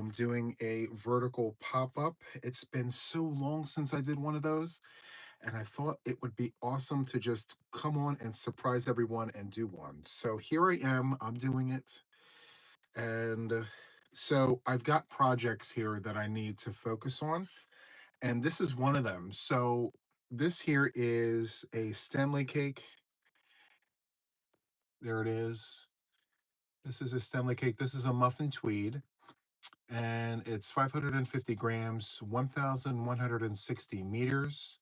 am doing a vertical pop-up. It's been so long since I did one of those, and I thought it would be awesome to just come on and surprise everyone and do one. So here I am, I'm doing it. And so I've got projects here that I need to focus on, and this is one of them. So this here is a Stanley cake. There it is. This is a Stanley cake. This is a muffin tweed, and it's 550 grams, 1,160 meters.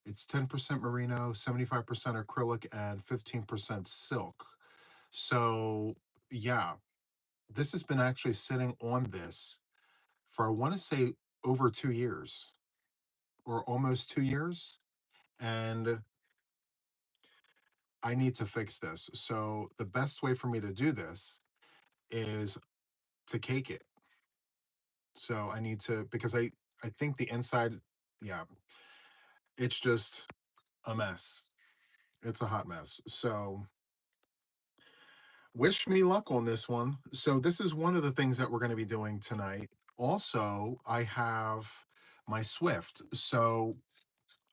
It's 10% merino, 75% acrylic, and 15% silk. So, yeah, this has been actually sitting on this for, I want to say, over 2 years or almost 2 years. And I need to fix this. So, the best way for me to do this is to cake it. So, I need to, because I think the inside, yeah, it's just a mess. It's a hot mess. So wish me luck on this one. So this is one of the things that we're going to be doing tonight. Also, I have my Swift. So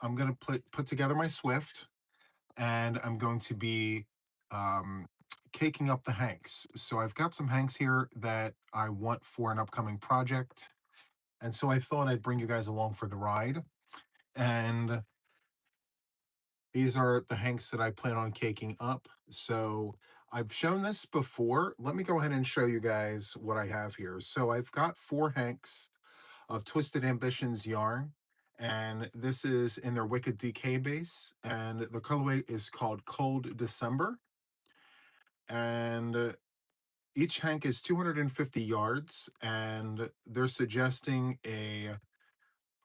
I'm going to put together my Swift, and I'm going to be um, caking up the hanks. So I've got some hanks here that I want for an upcoming project. And so I thought I'd bring you guys along for the ride. And these are the hanks that I plan on caking up. So I've shown this before. Let me go ahead and show you guys what I have here. So I've got 4 hanks of Twisted Ambitions yarn, and this is in their Wicked Decay base, and the colorway is called Cold December. And each hank is 250 yards, and they're suggesting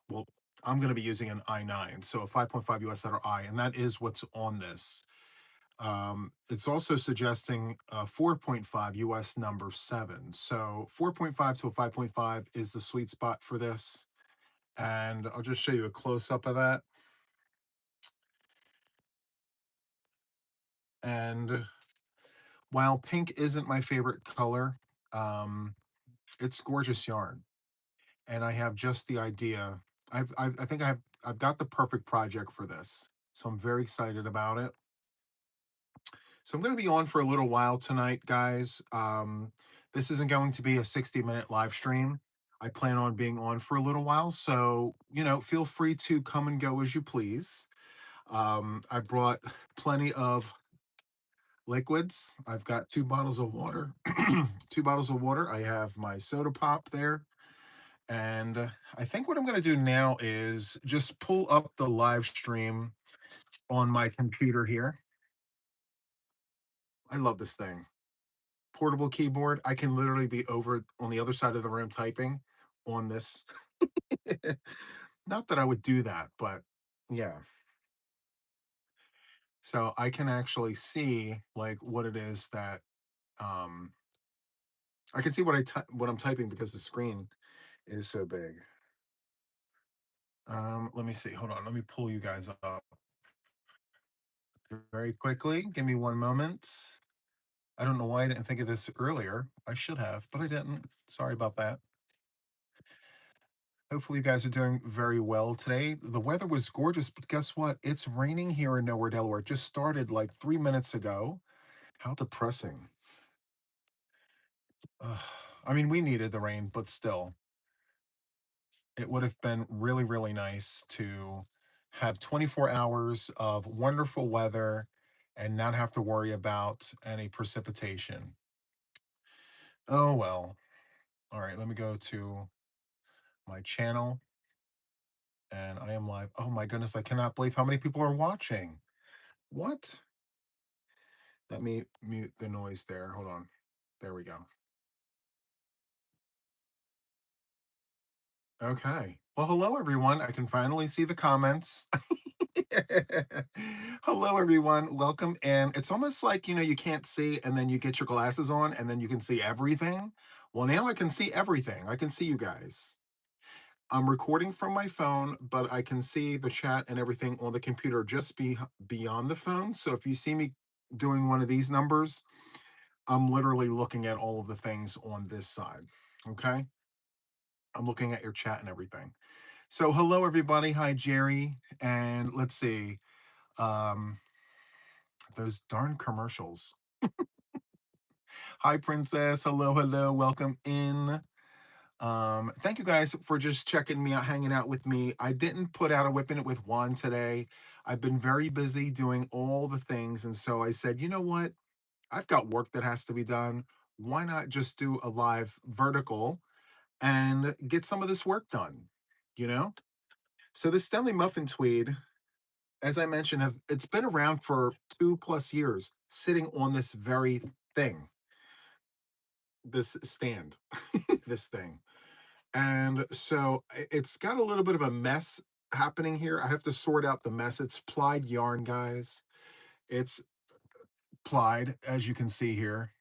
well, I'm going to be using an I9, so a 5.5 US letter I, and that is what's on this. It's also suggesting 4.5 US number 7. So 4.5 to a 5.5 is the sweet spot for this. And I'll just show you a close up of that. And while pink isn't my favorite color, um, it's gorgeous yarn. And I have just the idea. I think I've got the perfect project for this. So I'm very excited about it. So I'm going to be on for a little while tonight, guys. This isn't going to be a 60-minute live stream. I plan on being on for a little while. So, feel free to come and go as you please. I brought plenty of liquids. I've got 2 bottles of water. 2 bottles of water. I have my soda pop there. And I think what I'm going to do now is just pull up the live stream on my computer here. I love this thing. Portable keyboard. I can literally be over on the other side of the room typing on this. Not that I would do that, but yeah. So I can actually see like what it is that um I can see what I'm typing because the screen is so big. Let me see. Hold on. Let me pull you guys up very quickly. Give me one moment. I don't know why I didn't think of this earlier. I should have, but I didn't. Sorry about that. Hopefully, you guys are doing very well today. The weather was gorgeous, but guess what? It's raining here in Nowhere, Delaware. It just started like 3 minutes ago. How depressing. Ugh. I mean, we needed the rain, but still, it would have been really, really nice to have 24 hours of wonderful weather and not have to worry about any precipitation. Oh, well. All right, let me go to my channel, and I am live. Oh my goodness, I cannot believe how many people are watching. What? Let me mute the noise there. Hold on. There we go. Okay. Well, hello, everyone. I can finally see the comments. Hello, everyone. Welcome. And it's almost like, you can't see, and then you get your glasses on, and then you can see everything. Well, now I can see everything. I can see you guys. I'm recording from my phone, but I can see the chat and everything on the computer just beyond the phone. So if you see me doing one of these numbers, I'm literally looking at all of the things on this side. Okay. I'm looking at your chat and everything. So hello everybody. Hi Jerry. And let's see. Um those darn commercials. Hi Princess. Hello, hello. Welcome in. Thank you guys for just checking me out, hanging out with me. I didn't put out a whipping it with Juan today. I've been very busy doing all the things. And so I said, you know what? I've got work that has to be done. Why not just do a live vertical and get some of this work done? You know? So the Stanley Muffin Tweed, as I mentioned, have it's been around for 2+ years, sitting on this very thing, this stand, this thing. And so it's got a little bit of a mess happening here. I have to sort out the mess. It's plied yarn, guys. It's plied, as you can see here.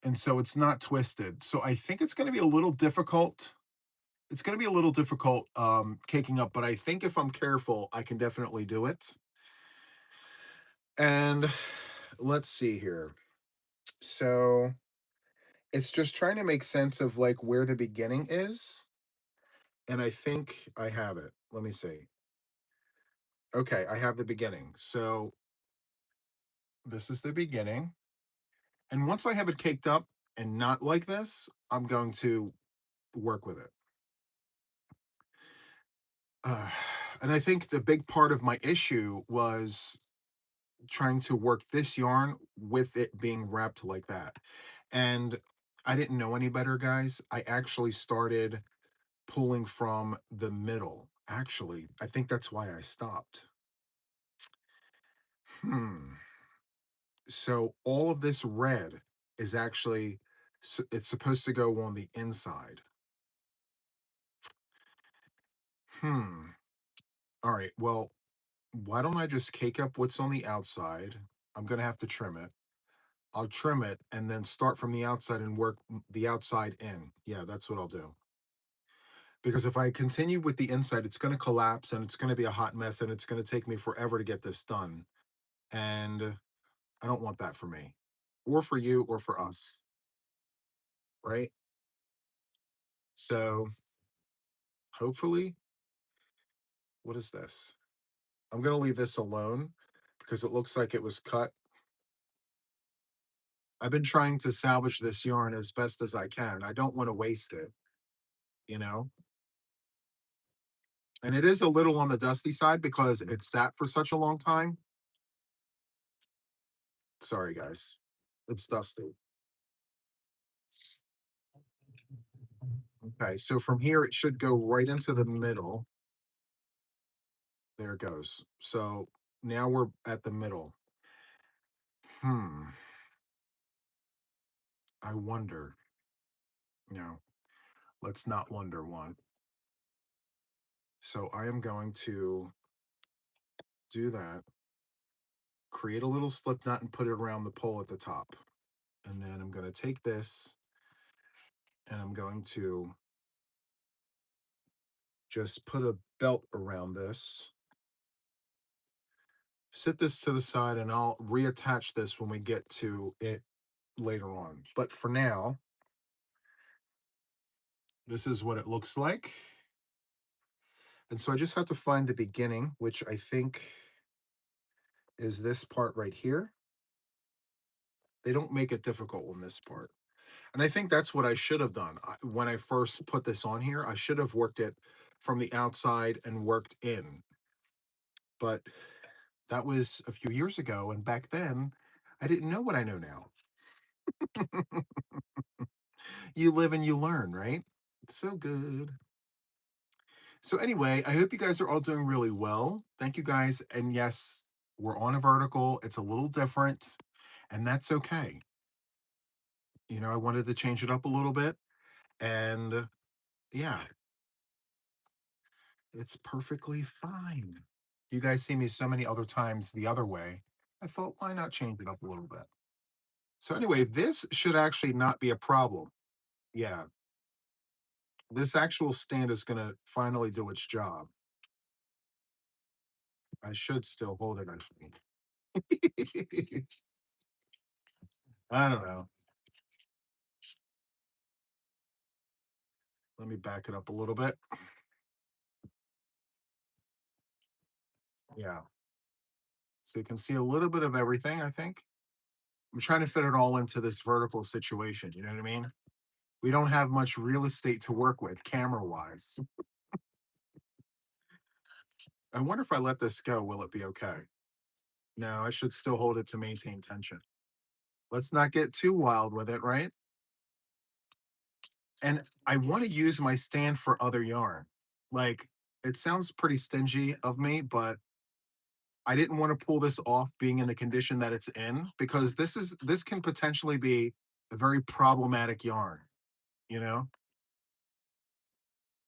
And so it's not twisted. So I think it's going to be a little difficult. It's going to be a little difficult caking up, but I think if I'm careful, I can definitely do it. And let's see here. So it's just trying to make sense of like where the beginning is. And I think I have it. Let me see. Okay, I have the beginning. So this is the beginning. And once I have it caked up and not like this, I'm going to work with it. Uh, and I think the big part of my issue was trying to work this yarn with it being wrapped like that. And I didn't know any better, guys. I actually started pulling from the middle. Actually, I think that's why I stopped. Hmm. So all of this red is actually, it's supposed to go on the inside. Hmm. All right. Well, why don't I just cake up what's on the outside? I'm going to have to trim it. I'll trim it and then start from the outside and work the outside in. Yeah, that's what I'll do. Because if I continue with the inside, it's going to collapse and it's going to be a hot mess and it's going to take me forever to get this done. And I don't want that for me or for you or for us, right? So hopefully, what is this? I'm going to leave this alone because it looks like it was cut. I've been trying to salvage this yarn as best as I can. I don't want to waste it, you know? And it is a little on the dusty side because it sat for such a long time. Sorry, guys. It's dusty. Okay, so from here, it should go right into the middle. There it goes. So now we're at the middle. Hmm. I wonder. No, let's not wonder one. So I am going to do that, create a little slip knot and put it around the pole at the top. And then I'm going to take this and I'm going to just put a belt around this, sit this to the side, and I'll reattach this when we get to it later on. But for now, this is what it looks like. And so I just have to find the beginning, which I think is this part right here. They don't make it difficult on this part. And I think that's what I should have done. When I first put this on here, I should have worked it from the outside and worked in. But that was a few years ago. And back then, I didn't know what I know now. You live and you learn, right? It's so good. So anyway, I hope you guys are all doing really well. Thank you guys. And yes, we're on a vertical. It's a little different, and that's okay. You know, I wanted to change it up a little bit. And yeah, it's perfectly fine. You guys see me so many other times the other way. I thought, why not change it up a little bit? So anyway, this should actually not be a problem. Yeah, this actual stand is going to finally do its job. I should still hold it, I think. I don't know. Let me back it up a little bit. Yeah. So you can see a little bit of everything, I think. I'm trying to fit it all into this vertical situation. You know what I mean? We don't have much real estate to work with camera wise. I wonder if I let this go, will it be okay? No, I should still hold it to maintain tension. Let's not get too wild with it, right? And I want to use my stand for other yarn. Like, it sounds pretty stingy of me, but I didn't want to pull this off being in the condition that it's in because this can potentially be a very problematic yarn, you know?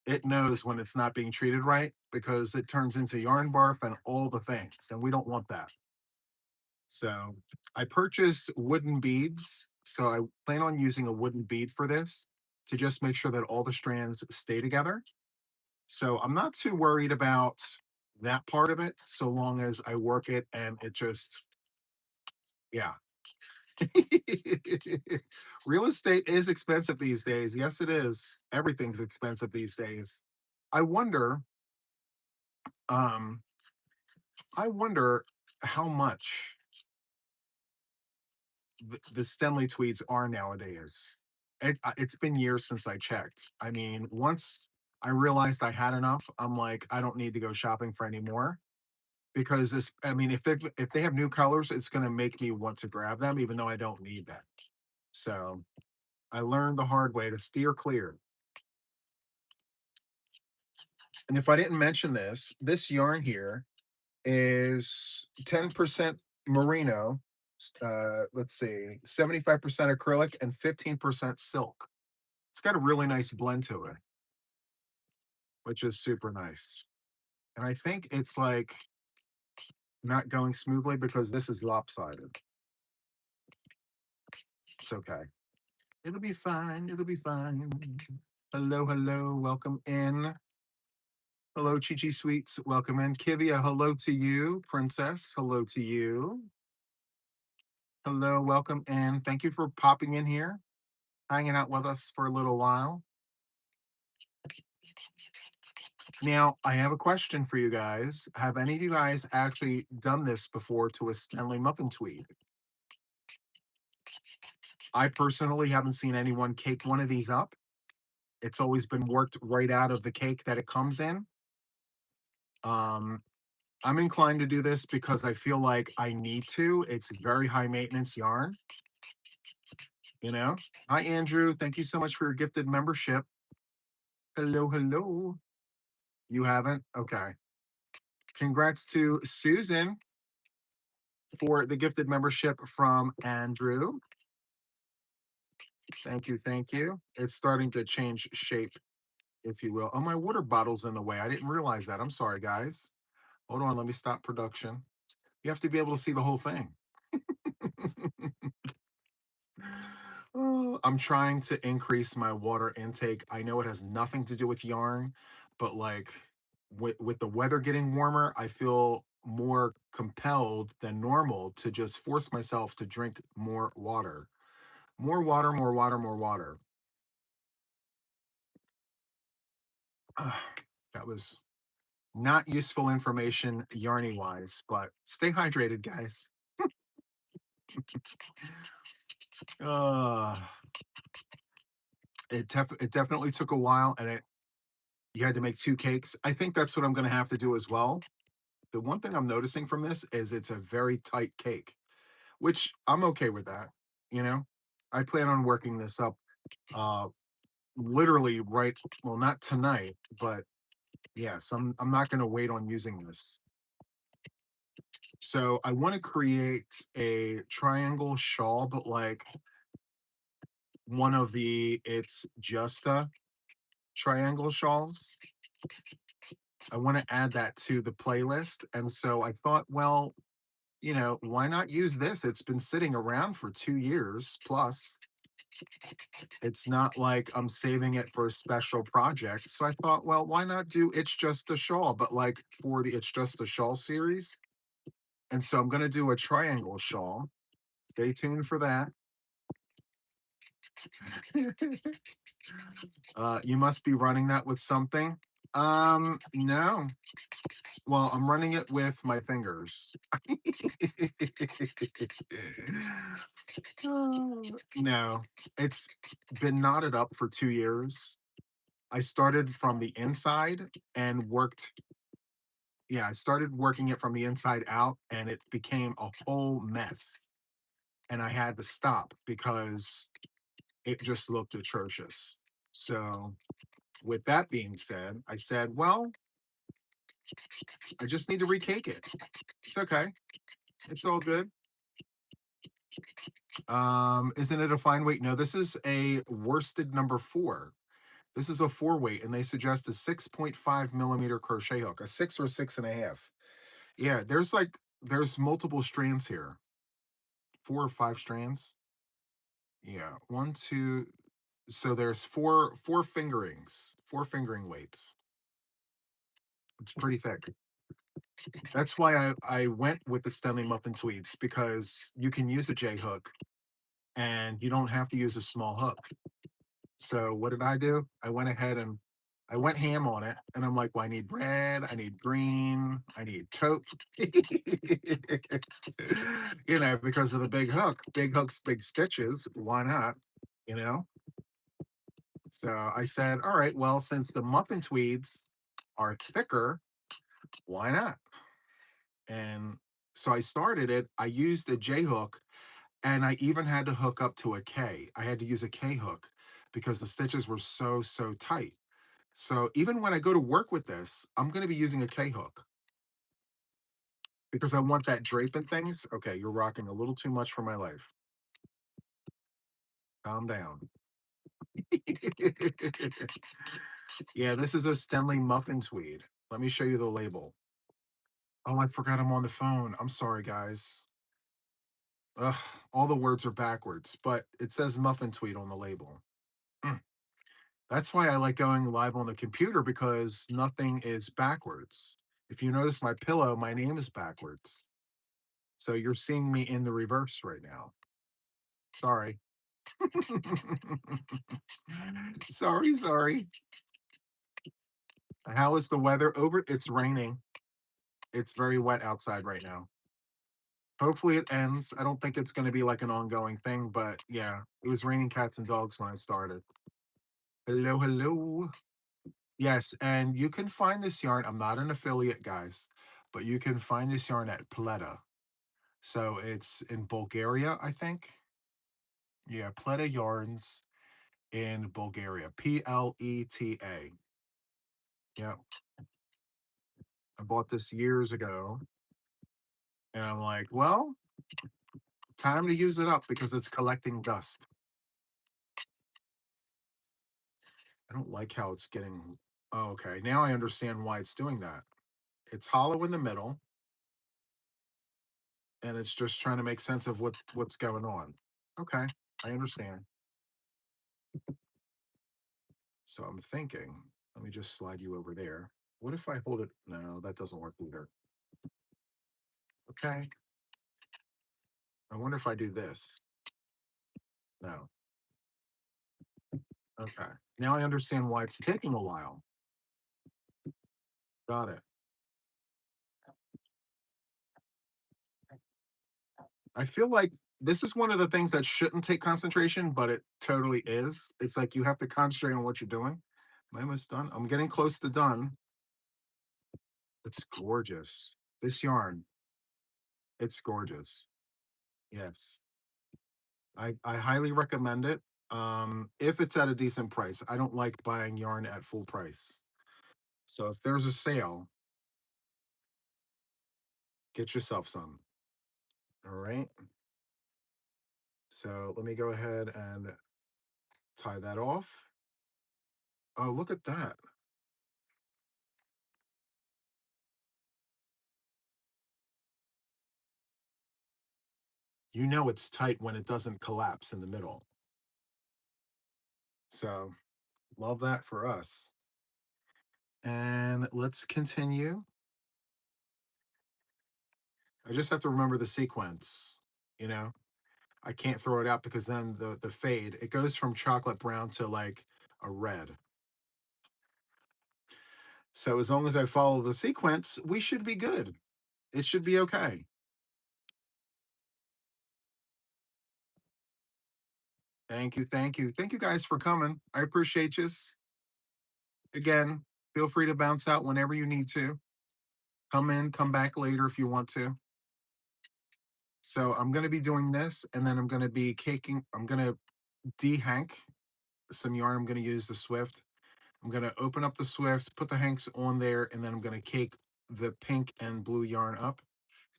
It knows when it's not being treated right because it turns into yarn barf and all the things, and we don't want that. So I purchased wooden beads. So I plan on using a wooden bead for this to just make sure that all the strands stay together. So I'm not too worried about that part of it, so long as I work it and it just, yeah. Real estate is expensive these days. Yes, it is. Everything's expensive these days. I wonder, um, I wonder how much the Stenley tweeds are nowadays. It's been years since I checked. I mean, once I realized I had enough, I'm like, I don't need to go shopping for any more because this. I mean, if they have new colors, it's going to make me want to grab them, even though I don't need them. So I learned the hard way to steer clear. And if I didn't mention this, this yarn here is 10% merino. Let's see, 75% acrylic and 15% silk. It's got a really nice blend to it, which is super nice. And I think it's like not going smoothly because this is lopsided. It's okay. It'll be fine. It'll be fine. Hello, hello. Welcome in. Hello, Chi Chi Sweets. Welcome in. Kivia, hello to you. Princess, hello to you. Hello, welcome in. Thank you for popping in here, hanging out with us for a little while. Now, I have a question for you guys. Have any of you guys actually done this before to a Stanley muffin tweed? I personally haven't seen anyone cake one of these up. It's always been worked right out of the cake that it comes in. Um, I'm inclined to do this because I feel like I need to. It's very high maintenance yarn, you know? Hi, Andrew. Thank you so much for your gifted membership. Hello, hello. You haven't? Okay. Congrats to Susan for the gifted membership from Andrew. Thank you. Thank you. It's starting to change shape, if you will. Oh, my water bottle's in the way. I didn't realize that. I'm sorry, guys. Hold on. Let me stop production. You have to be able to see the whole thing. Oh, I'm trying to increase my water intake. I know it has nothing to do with yarn, but like with the weather getting warmer, I feel more compelled than normal to just force myself to drink more water. More water, more water, more water. That was not useful information yarny wise, but stay hydrated, guys. Uh, it definitely took a while, and you had to make two cakes. I think that's what I'm going to have to do as well. The one thing I'm noticing from this is it's a very tight cake, which I'm okay with that. You know, I plan on working this up uh literally right, well, not tonight, but yes, I'm not going to wait on using this. So I want to create a triangle shawl, but like one of the it's just a triangle shawls. I want to add that to the playlist. And so I thought, well, why not use this? It's been sitting around for 2 years plus. It's not like I'm saving it for a special project. So I thought, well, why not do It's Just a Shawl, but like for the It's Just a Shawl series? And so I'm going to do a triangle shawl. Stay tuned for that. You must be running that with something. No. Well, I'm running it with my fingers. No, it's been knotted up for 2 years. I started from the inside and worked. Yeah, I started working it from the inside out, and it became a whole mess. And I had to stop because it just looked atrocious. So, with that being said, I said, well, I just need to recake it. It's okay. It's all good. Isn't it a fine weight? No, this is a worsted number 4. This is a 4 weight, and they suggest a 6.5 millimeter crochet hook, a 6 or 6.5. Yeah, there's multiple strands here, 4 or 5 strands. Yeah, one, two. So there's four fingerings, 4 fingering weights. It's pretty thick. That's why I went with the Stanley Muffin Tweeds, because you can use a J hook and you don't have to use a small hook. So what did I do? I went ahead and I went ham on it, and I'm like, well, I need red, I need green, I need taupe. Because of the big hook, big hooks, big stitches. Why not? You know. So I said, all right, well, since the muffin tweeds are thicker, why not? And so I started it. I used a J hook, and I even had to hook up to a K. I had to use a K hook because the stitches were so tight. So even when I go to work with this, I'm going to be using a K hook because I want that drape and things. Okay, you're rocking a little too much for my life. Calm down. Yeah, this is a Stanley muffin tweed. Let me show you the label. Oh, I forgot I'm on the phone. I'm sorry, guys. Ugh, all the words are backwards, but it says muffin tweed on the label. Mm. That's why I like going live on the computer, because nothing is backwards. If you notice my pillow, my name is backwards. So you're seeing me in the reverse right now. Sorry. Sorry. How is the weather over? It's raining. It's very wet outside right now. Hopefully it ends. I don't think it's going to be like an ongoing thing, but yeah, it was raining cats and dogs when I started. Hello, hello. Yes, and you can find this yarn. I'm not an affiliate, guys, but you can find this yarn at Pleta. So it's in Bulgaria, I think. Yeah, Pleta Yarns in Bulgaria. Pleta. Yeah, I bought this years ago, and I'm like, well, time to use it up because it's collecting dust. I don't like how it's getting. Oh, okay, now I understand why it's doing that. It's hollow in the middle, and it's just trying to make sense of what's going on. Okay, I understand. So I'm thinking, let me just slide you over there. What if I hold it? No, that doesn't work either. Okay. I wonder if I do this. No. Okay. Now I understand why it's taking a while. Got it. I feel like this is one of the things that shouldn't take concentration, but it totally is. It's like you have to concentrate on what you're doing. Am I almost done? I'm getting close to done. It's gorgeous. This yarn, it's gorgeous. Yes. I highly recommend it. If it's at a decent price. I don't like buying yarn at full price. So if there's a sale, get yourself some. All right. So let me go ahead and tie that off. Oh, look at that. You know it's tight when it doesn't collapse in the middle. So love that for us. And let's continue. I just have to remember the sequence, you know? I can't throw it out because then the fade, it goes from chocolate brown to like a red. So as long as I follow the sequence, we should be good. It should be okay. Thank you, thank you. Thank you guys for coming. I appreciate you. Again, feel free to bounce out whenever you need to. Come in, come back later if you want to. So I'm going to be doing this, and then I'm going to be caking. I'm going to de-hank some yarn. I'm going to use the Swift. I'm going to open up the Swift, put the hanks on there, and then I'm going to cake the pink and blue yarn up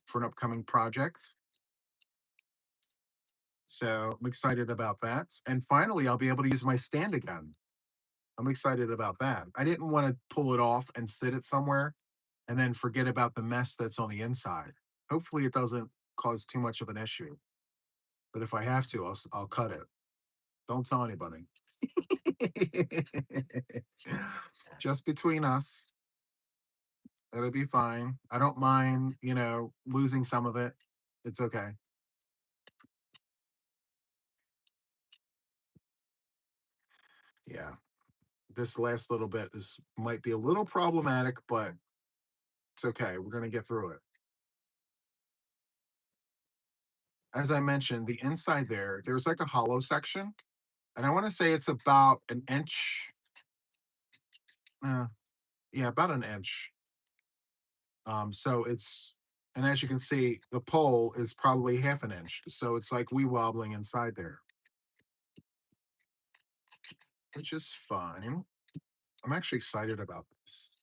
for an upcoming project. So I'm excited about that. And finally, I'll be able to use my stand again. I'm excited about that. I didn't want to pull it off and sit it somewhere and then forget about the mess that's on the inside. Hopefully, it doesn't cause too much of an issue. But if I have to, I'll cut it. Don't tell anybody. Just between us. It'll be fine. I don't mind, losing some of it. It's okay. Yeah. This last little bit is might be a little problematic, but it's okay. We're gonna get through it. As I mentioned, the inside there's like a hollow section, and I want to say it's about an inch. Uh, yeah, about an inch. So it's, and as you can see, the pole is probably half an inch. So it's like wee wobbling inside there, which is fine. I'm actually excited about this.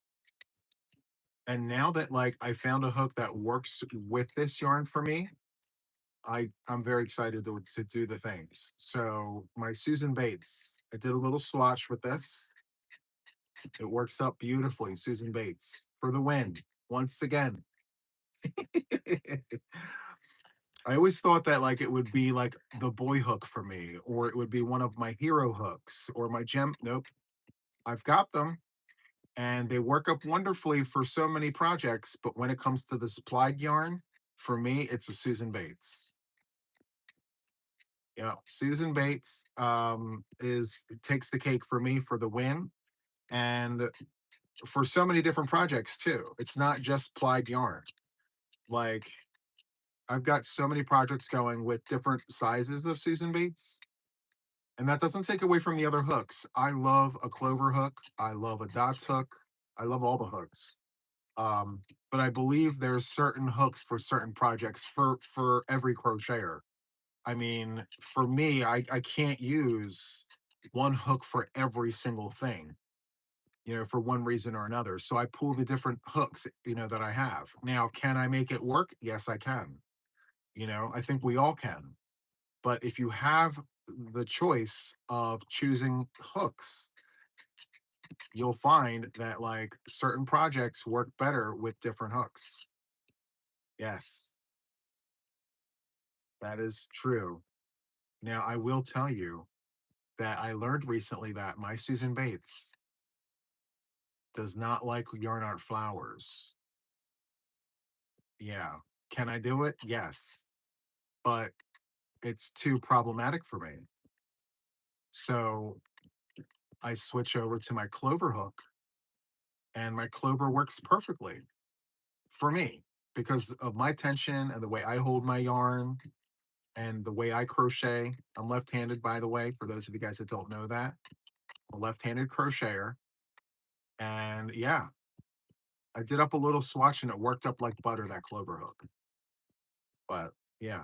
And now that like I found a hook that works with this yarn for me, I'm very excited to do the things. So my Susan Bates, I did a little swatch with this. It works up beautifully. Susan Bates for the win once again. I always thought that like it would be like the boy hook for me, or it would be one of my hero hooks or my gem. Nope, I've got them, and they work up wonderfully for so many projects. But when it comes to the supplied yarn, for me, it's a Susan Bates. Yeah, Susan Bates is takes the cake for me for the win, and for so many different projects too. It's not just plied yarn. Like I've got so many projects going with different sizes of Susan Bates, and that doesn't take away from the other hooks. I love a clover hook. I love a dots hook. I love all the hooks. Um, but I believe there's certain hooks for certain projects for every crocheter. I mean, for me, I can't use one hook for every single thing, for one reason or another. So I pull the different hooks, that I have. Now, can I make it work? Yes, I can. I think we all can. But if you have the choice of choosing hooks, you'll find that like certain projects work better with different hooks. Yes, that is true. Now, I will tell you that I learned recently that my Susan Bates does not like yarn art flowers. Yeah. Can I do it? Yes. But it's too problematic for me. So I switch over to my clover hook, and my clover works perfectly for me because of my tension and the way I hold my yarn and the way I crochet. I'm left handed, by the way, for those of you guys that don't know that. I'm a left handed crocheter. And yeah, I did up a little swatch and it worked up like butter, that clover hook. But yeah,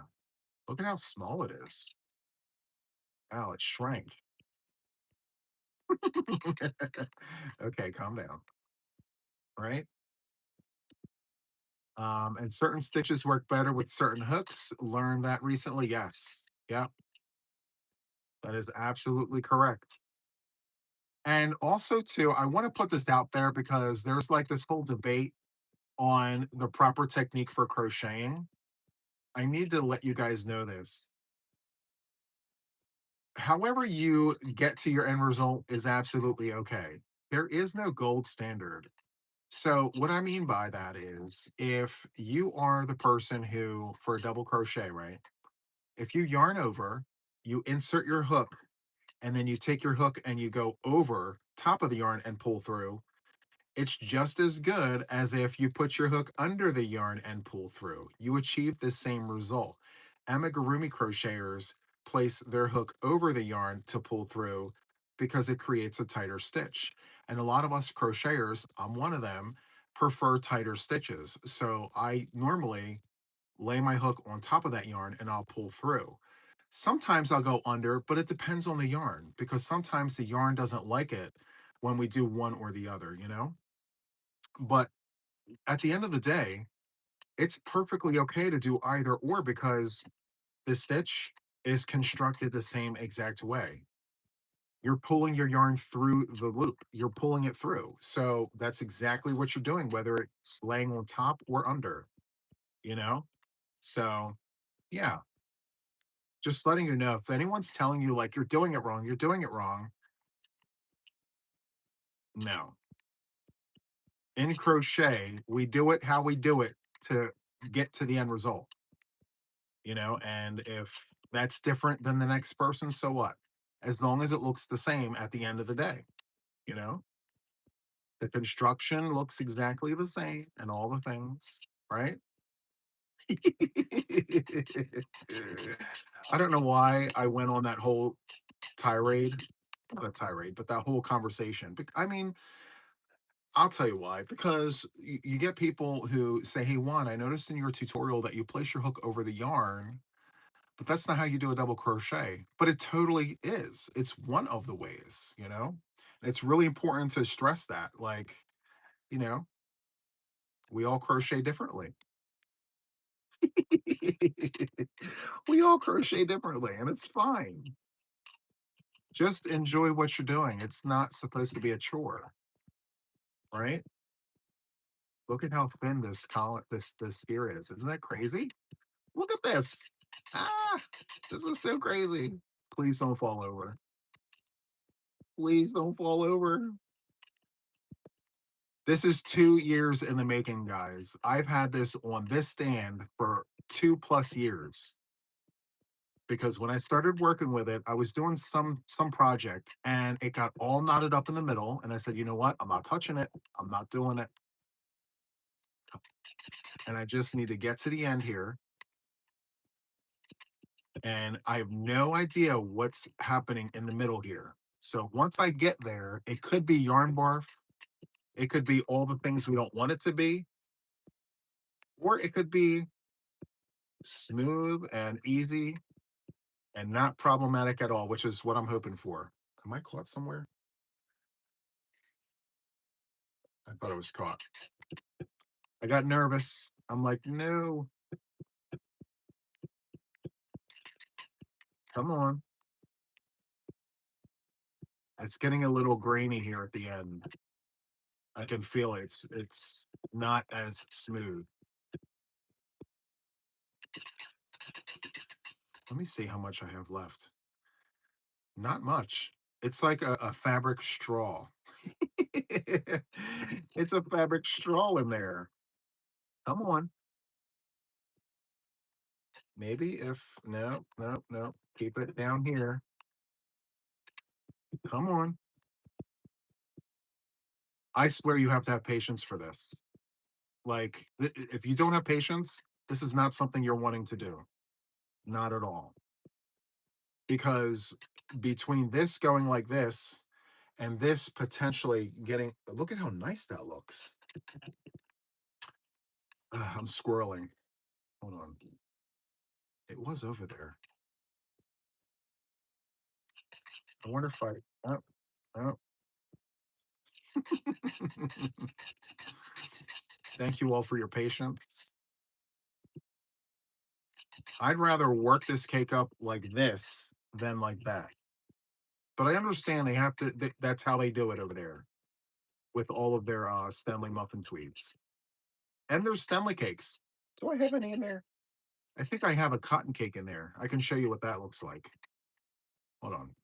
look at how small it is. Wow, it shrank. Okay, calm down. Right. And certain stitches work better with certain hooks. Learned that recently. Yes. Yeah, that is absolutely correct. And also, too, I want to put this out there because there's like this whole debate on the proper technique for crocheting. I need to let you guys know this. However, you get to your end result is absolutely okay. There is no gold standard. So, what I mean by that is if you are the person who, for a double crochet, right? If you yarn over, you insert your hook and then you take your hook and you go over top of the yarn and pull through, it's just as good as if you put your hook under the yarn and pull through. You achieve the same result. Amigurumi crocheters place their hook over the yarn to pull through because it creates a tighter stitch. And a lot of us crocheters, I'm one of them, prefer tighter stitches. So I normally lay my hook on top of that yarn and I'll pull through. Sometimes I'll go under, but it depends on the yarn because sometimes the yarn doesn't like it when we do one or the other, you know? But at the end of the day, it's perfectly okay to do either or because the stitch is constructed the same exact way. You're pulling your yarn through the loop, you're pulling it through. So that's exactly what you're doing, whether it's laying on top or under, you know? So, yeah, just letting you know if anyone's telling you like you're doing it wrong, you're doing it wrong. No. In crochet, we do it how we do it to get to the end result, you know? And if that's different than the next person, so what? As long as it looks the same at the end of the day, you know? The construction looks exactly the same and all the things, right? I don't know why I went on that whole tirade, not a tirade, but that whole conversation. I mean, I'll tell you why. Because you get people who say, "Hey, Juan, I noticed in your tutorial that you place your hook over the yarn, but that's not how you do a double crochet." But it totally is. It's one of the ways, you know? And it's really important to stress that. Like, you know, we all crochet differently. We all crochet differently, and it's fine. Just enjoy what you're doing. It's not supposed to be a chore, right? Look at how thin this collar, this here is. Isn't that crazy? Look at this. Ah, this is so crazy. Please don't fall over. Please don't fall over. This is 2 years in the making, guys. I've had this on this stand for 2+ years because when I started working with it, I was doing some project and it got all knotted up in the middle. And I said, you know what? I'm not touching it. I'm not doing it. And I just need to get to the end here. And I have no idea what's happening in the middle here. So once I get there, it could be yarn barf. It could be all the things we don't want it to be, or it could be smooth and easy and not problematic at all, which is what I'm hoping for. Am I caught somewhere? I thought I was caught. I got nervous. I'm like, no, come on. It's getting a little grainy here at the end. I can feel it. It's not as smooth. Let me see how much I have left. Not much. It's like a fabric straw. It's a fabric straw in there. Come on. Maybe if no, no, no. Keep it down here. Come on. I swear you have to have patience for this. Like, if you don't have patience, this is not something you're wanting to do. Not at all. Because between this going like this and this potentially getting, look at how nice that looks. I'm squirreling. Hold on. It was over there. I wonder if I. Oh, oh. Thank you all for your patience. I'd rather work this cake up like this than like that. But I understand they have to. That's how they do it over there with all of their Stanley muffin tweeds and their Stanley cakes. Do I have any in there? I think I have a cotton cake in there. I can show you what that looks like. Hold on.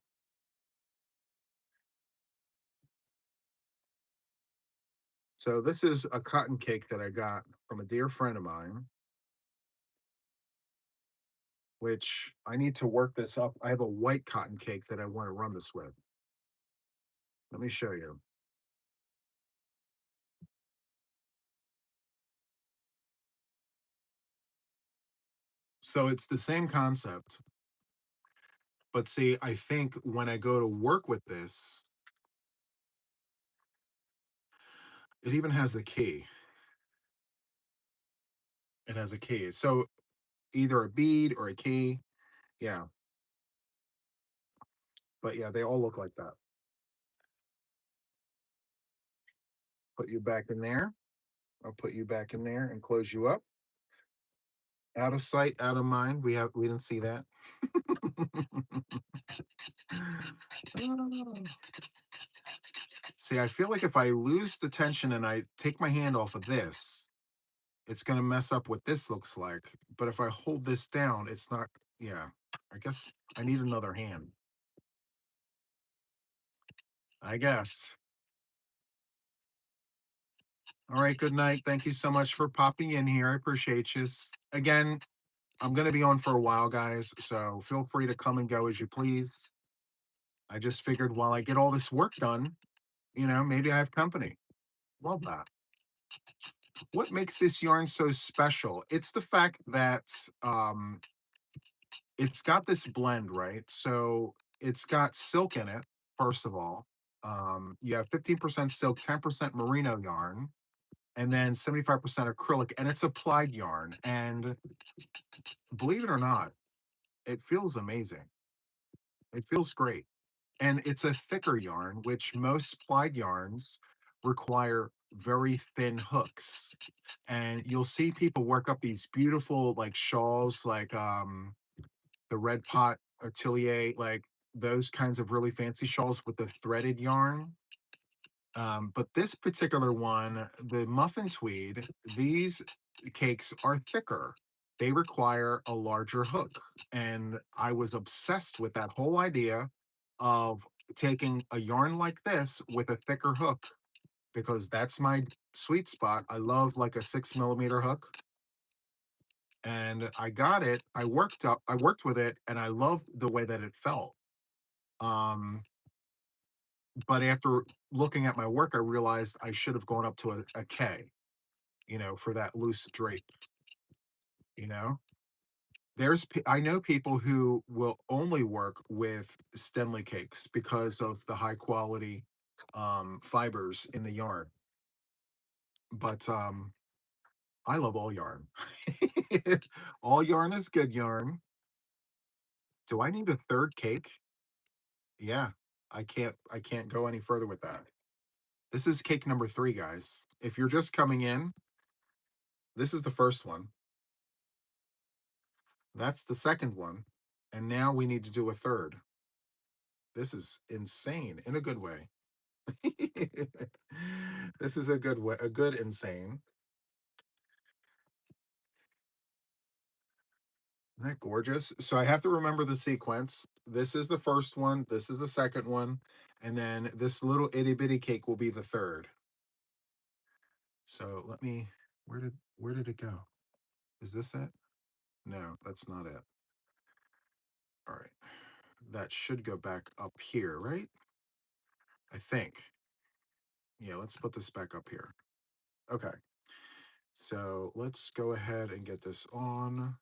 So this is a cotton cake that I got from a dear friend of mine. which I need to work this up. I have a white cotton cake that I want to run this with. Let me show you. So it's the same concept, but see, I think when I go to work with this, it even has the key. It has a key. So either a bead or a key. Yeah. But yeah, they all look like that. Put you back in there. I'll put you back in there and close you up. Out of sight, out of mind. We didn't see that. See, I feel like if I lose the tension and I take my hand off of this, it's gonna mess up what this looks like. But if I hold this down, it's not. Yeah, I guess I need another hand. I guess. All right, good night. Thank you so much for popping in here. I appreciate you. Again, I'm going to be on for a while, guys. So feel free to come and go as you please. I just figured while I get all this work done, maybe I have company. Love that. What makes this yarn so special? It's the fact that um, it's got this blend, right? So it's got silk in it, first of all. You have 15% silk, 10% merino yarn, and then 75% acrylic, and it's applied yarn. And believe it or not, it feels amazing. It feels great. And it's a thicker yarn, which most plied yarns require very thin hooks. And you'll see people work up these beautiful like shawls, like the red pot atelier, like those kinds of really fancy shawls with the threaded yarn. But this particular one, the muffin tweed, these cakes are thicker. They require a larger hook. And I was obsessed with that whole idea of taking a yarn like this with a thicker hook because that's my sweet spot. I love like a 6 millimeter hook. And I got it. I worked with it and I loved the way that it felt. Um, but after looking at my work, I realized I should have gone up to a K, for that loose drape, you know? I know people who will only work with Stenley cakes because of the high quality fibers in the yarn. But I love all yarn. All yarn is good yarn. Do I need a third cake? Yeah, I can't go any further with that. This is cake number 3, guys. If you're just coming in, this is the first one. That's the second one. And now we need to do a third. This is insane in a good way. This is a good way, a good insane. Isn't that gorgeous? So I have to remember the sequence. This is the first one, this is the second one, and then this little itty bitty cake will be the third. So let me where did it go? Is this it? No, that's not it. All right. That should go back up here, right? I think. Yeah, let's put this back up here. Okay. So let's go ahead and get this on.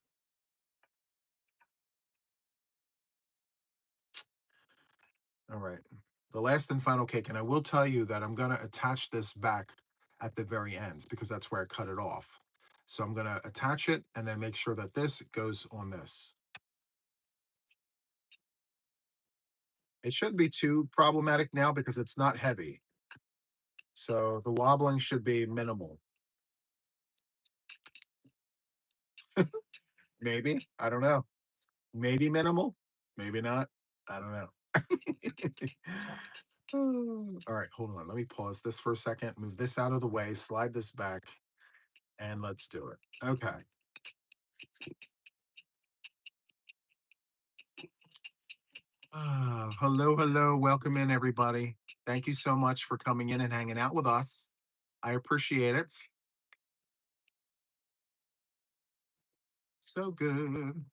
All right. The last and final cake. And I will tell you that I'm going to attach this back at the very end because that's where I cut it off. So I'm going to attach it and then make sure that this goes on this. It shouldn't be too problematic now because it's not heavy. So the wobbling should be minimal. Maybe. I don't know. Maybe minimal. Maybe not. I don't know. All right, hold on. Let me pause this for a second. Move this out of the way. Slide this back. And let's do it. Okay. Hello, hello. Welcome in, everybody. Thank you so much for coming in and hanging out with us. I appreciate it. So good.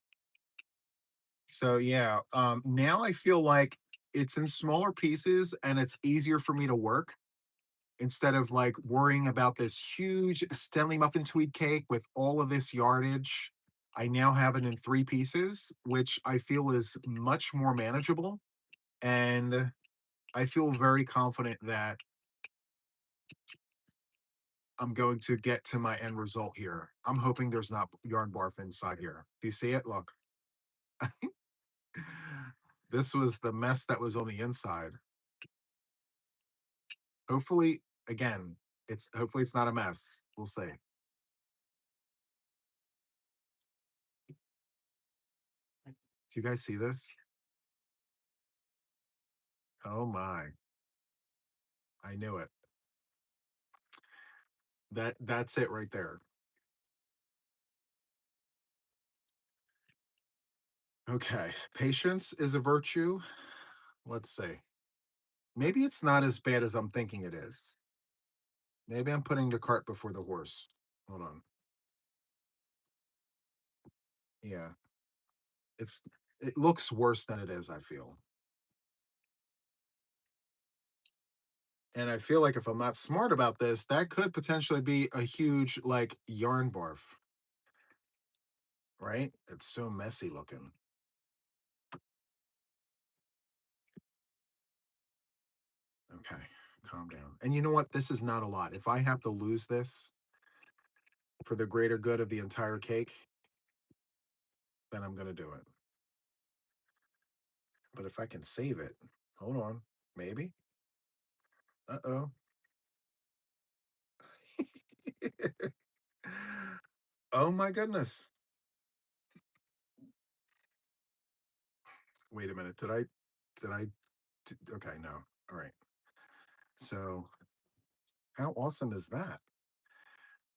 So yeah, now I feel like it's in smaller pieces and it's easier for me to work instead of like worrying about this huge Stanley muffin tweed cake with all of this yardage. I now have it in 3 pieces, which I feel is much more manageable. And I feel very confident that I'm going to get to my end result here. I'm hoping there's not yarn barf inside here. Do you see it? Look, this was the mess that was on the inside. Hopefully, again, hopefully it's not a mess. We'll see. Do you guys see this? Oh my. I knew it. That's it right there. Okay. Patience is a virtue. Let's see. Maybe it's not as bad as I'm thinking it is. Maybe I'm putting the cart before the horse. Hold on. Yeah. It's it looks worse than it is, I feel. And I feel like if I'm not smart about this, that could potentially be a huge like yarn barf, right? It's so messy looking. Okay, calm down. And you know what? This is not a lot. If I have to lose this for the greater good of the entire cake, then I'm going to do it. But if I can save it, hold on, maybe. Uh oh. Oh my goodness. Wait a minute. Okay, no. All right. So, how awesome is that?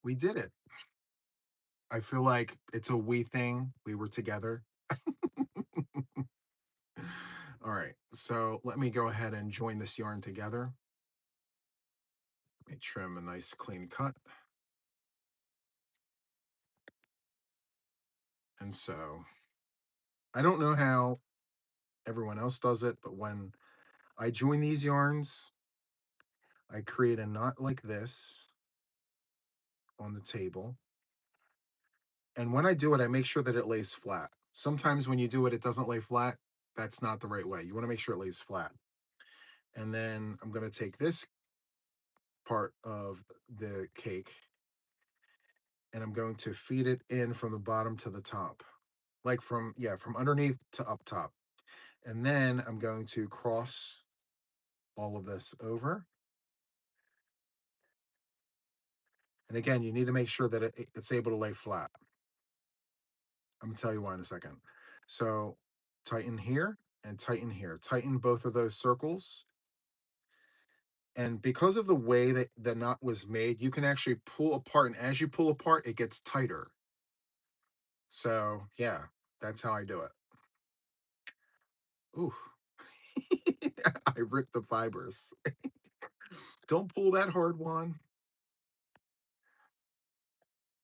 We did it. I feel like it's a we thing. We were together. All right. So, let me go ahead and join this yarn together. Let me trim a nice clean cut. And so, I don't know how everyone else does it, but when I join these yarns, I create a knot like this on the table. And when I do it, I make sure that it lays flat. Sometimes when you do it, it doesn't lay flat. That's not the right way. You want to make sure it lays flat. And then I'm going to take this part of the cake and I'm going to feed it in from the bottom to the top. Like from, yeah, from underneath to up top. And then I'm going to cross all of this over. And again, you need to make sure that it's able to lay flat. I'm gonna tell you why in a second. So tighten here and tighten here. Tighten both of those circles. And because of the way that the knot was made, you can actually pull apart. And as you pull apart, it gets tighter. So yeah, that's how I do it. Ooh. I ripped the fibers. Don't pull that hard, Juan.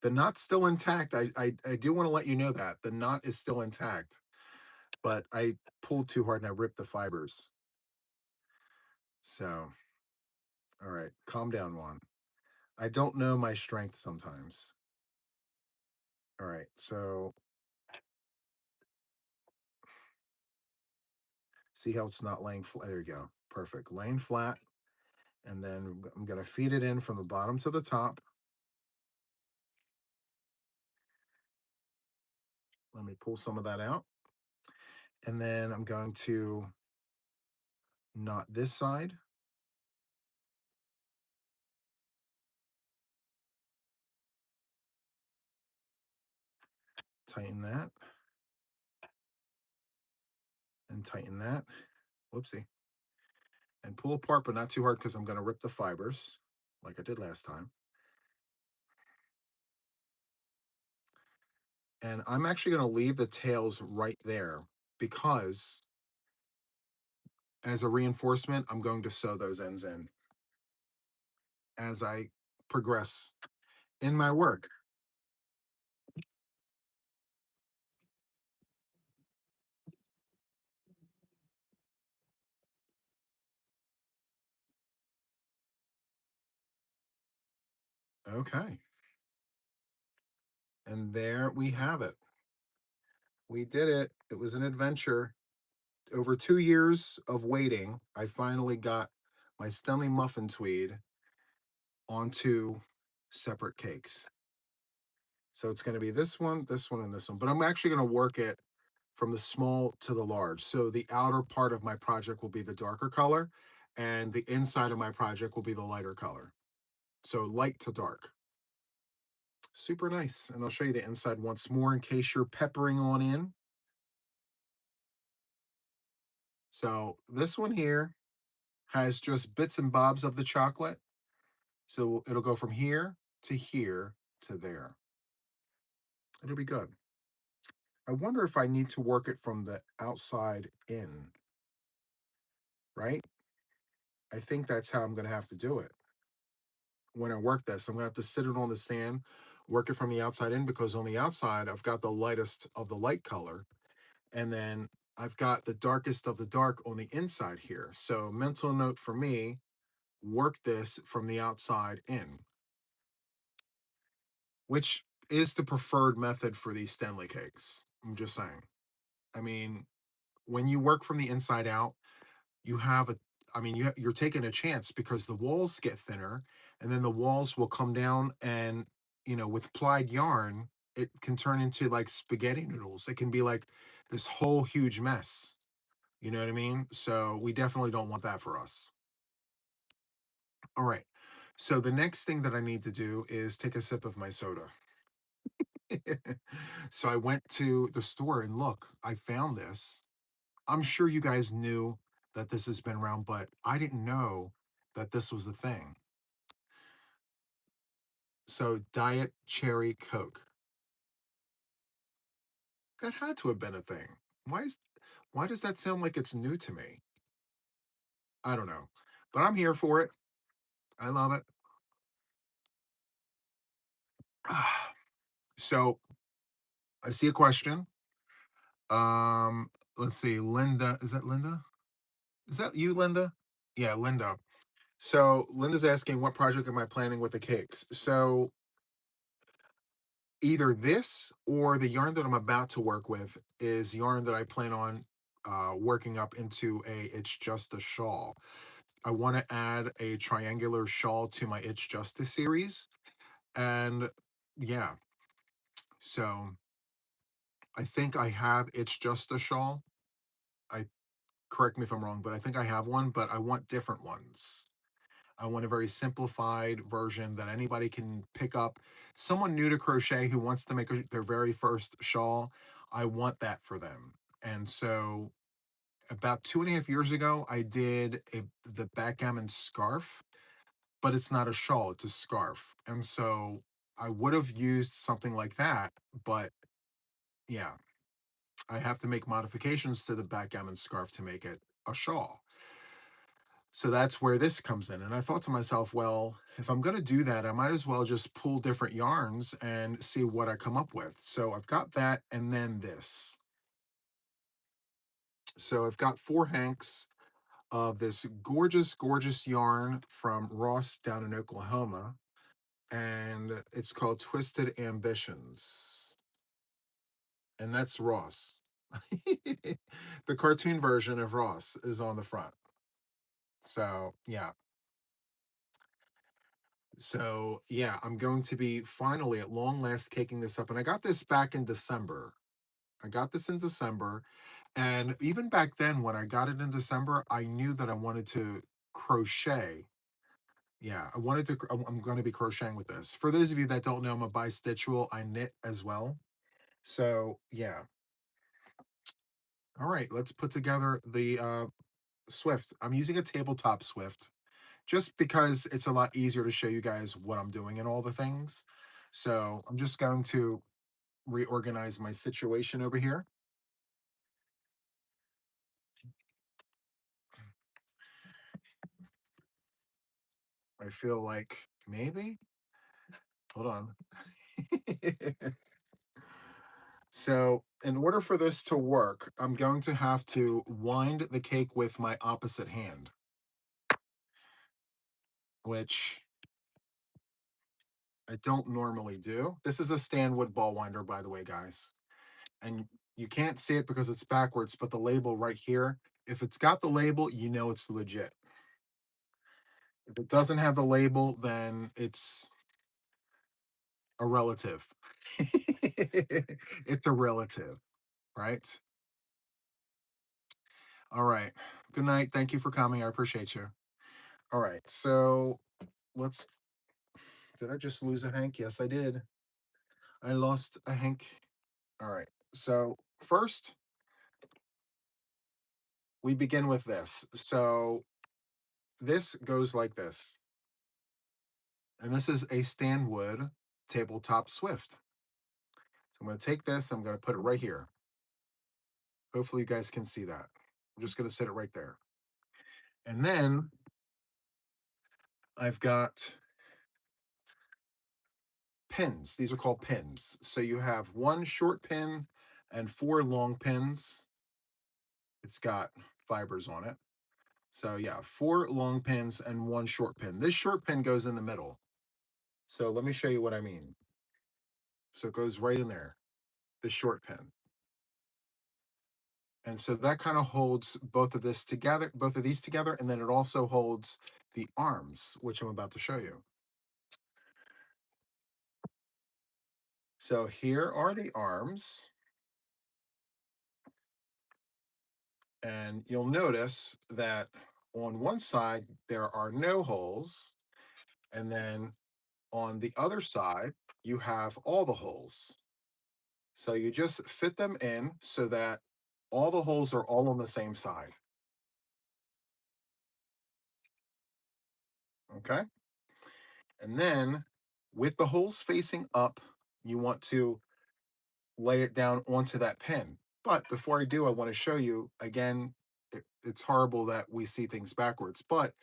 The knot's still intact. I do want to let you know that the knot is still intact, but I pulled too hard and I ripped the fibers. So, all right, calm down, Juan. I don't know my strength sometimes. All right, so see how it's not laying flat. There you go. Perfect. Laying flat. And then I'm going to feed it in from the bottom to the top. Let me pull some of that out. And then I'm going to knot this side. Tighten that. And tighten that. Whoopsie. And pull apart, but not too hard because I'm going to rip the fibers like I did last time. And I'm actually going to leave the tails right there because as a reinforcement, I'm going to sew those ends in as I progress in my work. Okay. And there we have it. We did it. It was an adventure. Over 2 years of waiting, I finally got my Stanley muffin tweed onto separate cakes. So it's going to be this one, and this one. But I'm actually going to work it from the small to the large. So the outer part of my project will be the darker color, and the inside of my project will be the lighter color. So light to dark. Super nice. And I'll show you the inside once more in case you're peppering on in. So this one here has just bits and bobs of the chocolate. So it'll go from here to there. It'll be good. I wonder if I need to work it from the outside in, right? I think that's how I'm going to have to do it. When I work this, I'm going to have to sit it on the stand, work it from the outside in, because on the outside, I've got the lightest of the light color. And then I've got the darkest of the dark on the inside here. So mental note for me, work this from the outside in, which is the preferred method for these Stanley cakes. I'm just saying. I mean, when you work from the inside out, you have a, I mean, you're taking a chance because the walls get thinner, and then the walls will come down, and with plied yarn, it can turn into like spaghetti noodles. It can be like this whole huge mess. You know what I mean? So we definitely don't want that for us. All right. So the next thing that I need to do is take a sip of my soda. So I went to the store and look, I found this. I'm sure you guys knew that this has been around, but I didn't know that this was the thing. So Diet Cherry Coke. That had to have been a thing. Why does that sound like it's new to me? I don't know. But I'm here for it. I love it. So I see a question. Um, let's see. Linda, is that Linda? Is that you, Linda? Yeah, Linda. So Linda's asking, what project am I planning with the cakes? So either this or the yarn that I'm about to work with is yarn that I plan on working up into It's Just a Shawl. I want to add a triangular shawl to my It's Just a series. And yeah, so I think I have It's Just a Shawl. I Correct me if I'm wrong, but I think I have one, but I want different ones. I want a very simplified version that anybody can pick up. Someone new to crochet who wants to make their very first shawl, I want that for them. And so about 2.5 years ago, I did the backgammon scarf, but it's not a shawl, it's a scarf. And so I would have used something like that, but yeah, I have to make modifications to the backgammon scarf to make it a shawl. So that's where this comes in. And I thought to myself, well, if I'm going to do that, I might as well just pull different yarns and see what I come up with. So I've got that and then this. So I've got 4 hanks of this gorgeous, gorgeous yarn from Ross down in Oklahoma. And it's called Twisted Ambitions. And that's Ross. The cartoon version of Ross is on the front. So, yeah. So, yeah, I'm going to be finally at long last caking this up. And I got this back in December. I got this in December. And even back then, when I got it in December, I knew that I wanted to crochet. Yeah, I wanted to, I'm going to be crocheting with this. For those of you that don't know, I'm a bistitchual. I knit as well. So, yeah. All right, let's put together the Swift. I'm using a tabletop Swift just because it's a lot easier to show you guys what I'm doing and all the things. So I'm just going to reorganize my situation over here. I feel like maybe, hold on. So in order for this to work, I'm going to have to wind the cake with my opposite hand, which I don't normally do. This is a Stanwood ball winder, by the way, guys. And you can't see it because it's backwards, but the label right here, if it's got the label, you know it's legit. If it doesn't have the label, then it's a relative. It's a relative, right? All right. Good night. Thank you for coming. I appreciate you. All right. So let's. Did I just lose a hank? Yes, I did. I lost a hank. All right. So first, we begin with this. So this goes like this. And this is a Stanwood tabletop Swift. So I'm going to take this, I'm going to put it right here. Hopefully you guys can see that. I'm just going to sit it right there. And then I've got pins. These are called pins. So you have one short pin and four long pins. It's got fibers on it. So yeah, four long pins and one short pin. This short pin goes in the middle. So let me show you what I mean. So it goes right in there, the short pin. And so that kind of holds both of this together, both of these together, and then it also holds the arms, which I'm about to show you. So here are the arms. And you'll notice that on one side, there are no holes. And then on the other side, you have all the holes. So you just fit them in so that all the holes are all on the same side. Okay. And then with the holes facing up, you want to lay it down onto that pin. But before I do, I want to show you again, it's horrible that we see things backwards, but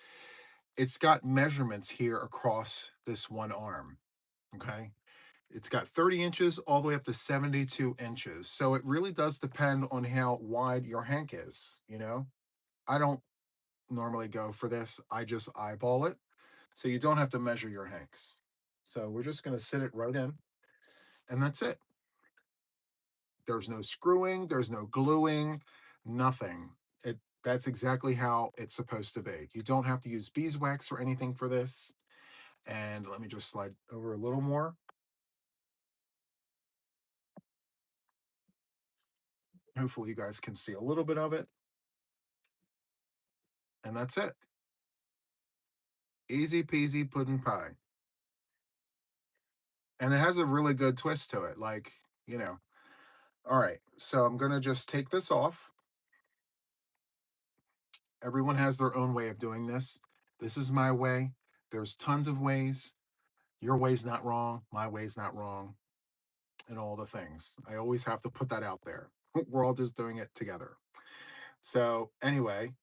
it's got measurements here across this one arm. Okay. It's got 30 inches all the way up to 72 inches. So it really does depend on how wide your hank is. I don't normally go for this, I just eyeball it. So you don't have to measure your hanks. So we're just going to sit it right in, and that's it. There's no screwing, there's no gluing, nothing. That's exactly how it's supposed to be. You don't have to use beeswax or anything for this. And let me just slide over a little more. Hopefully you guys can see a little bit of it. And that's it. Easy peasy pudding pie. And it has a really good twist to it. All right. So I'm going to just take this off. Everyone has their own way of doing this. This is my way. There's tons of ways. Your way's not wrong. My way's not wrong. And all the things. I always have to put that out there. We're all just doing it together. So, anyway,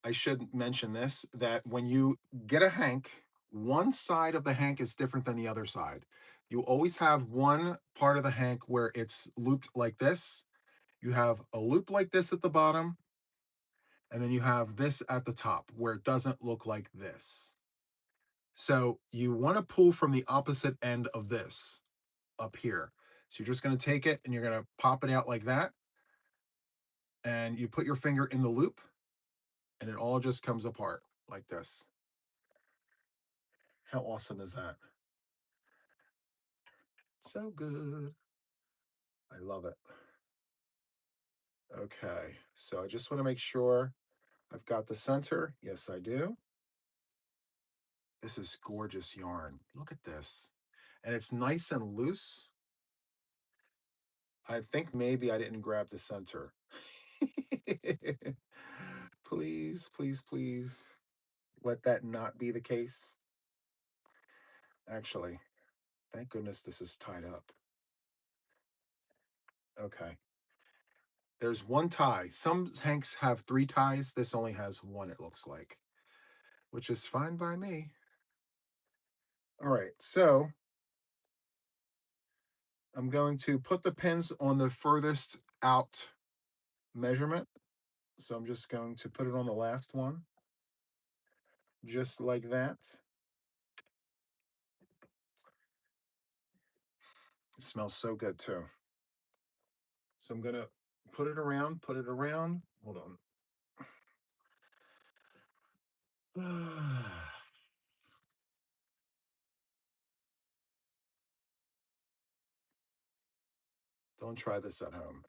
I should mention this that when you get a hank, one side of the hank is different than the other side. You always have one part of the hank where it's looped like this. You have a loop like this at the bottom, and then you have this at the top where it doesn't look like this. So you want to pull from the opposite end of this up here. So you're just going to take it and you're going to pop it out like that. And you put your finger in the loop and it all just comes apart like this. How awesome is that? So good. I love it. Okay, so I just want to make sure I've got the center. Yes, I do. This is gorgeous yarn. Look at this. And it's nice and loose. I think maybe I didn't grab the center. Please, please, please let that not be the case. Actually, thank goodness this is tied up. Okay. There's one tie. Some hanks have three ties. This only has one, it looks like, which is fine by me. All right. So I'm going to put the pins on the furthest out measurement. So I'm just going to put it on the last one, just like that. It smells so good too. So I'm gonna put it around, put it around. Hold on. Don't try this at home.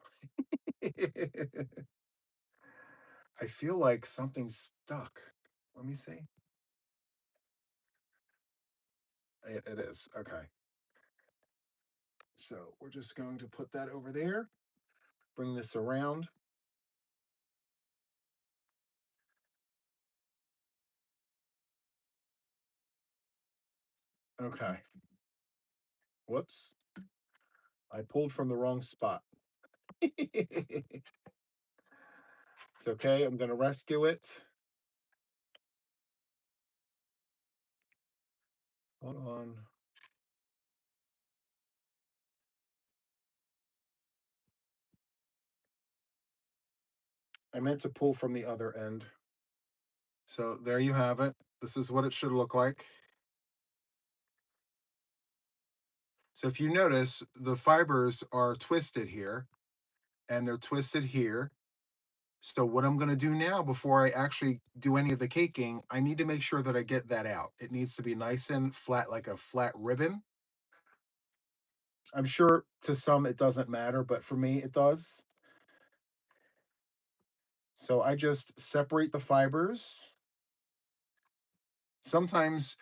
I feel like something's stuck. Let me see. It is. Okay. So we're just going to put that over there, bring this around. Okay. Whoops. I pulled from the wrong spot. It's okay. I'm going to rescue it. Hold on. I meant to pull from the other end. So there you have it. This is what it should look like. So if you notice, the fibers are twisted here and they're twisted here. So what I'm going to do now before I actually do any of the caking, I need to make sure that I get that out. It needs to be nice and flat, like a flat ribbon. I'm sure to some it doesn't matter, but for me it does. So I just separate the fibers. Sometimes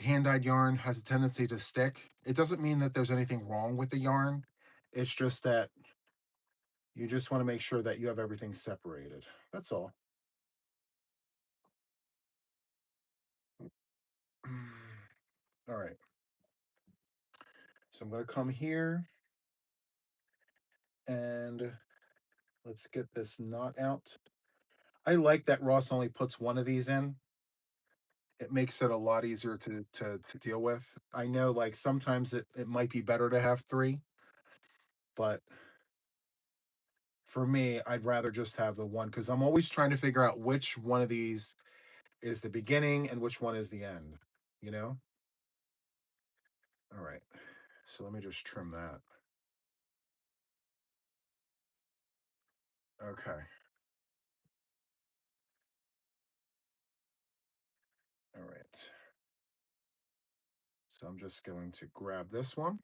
hand-dyed yarn has a tendency to stick. It doesn't mean that there's anything wrong with the yarn. It's just that you just want to make sure that you have everything separated. That's all. All right. So I'm going to come here and let's get this knot out. I like that Ross only puts one of these in. It makes it a lot easier to deal with. I know like sometimes it might be better to have three, but for me, I'd rather just have the one because I'm always trying to figure out which one of these is the beginning and which one is the end, you know? All right. So let me just trim that. Okay. All right. So I'm just going to grab this one.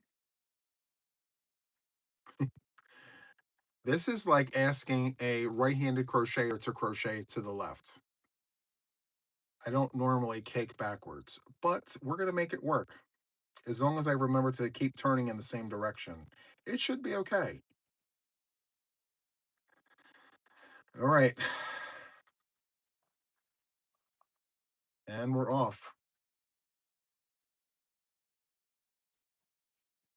This is like asking a right-handed crocheter to crochet to the left. I don't normally cake backwards, but we're going to make it work. As long as I remember to keep turning in the same direction, it should be okay. All right. And we're off.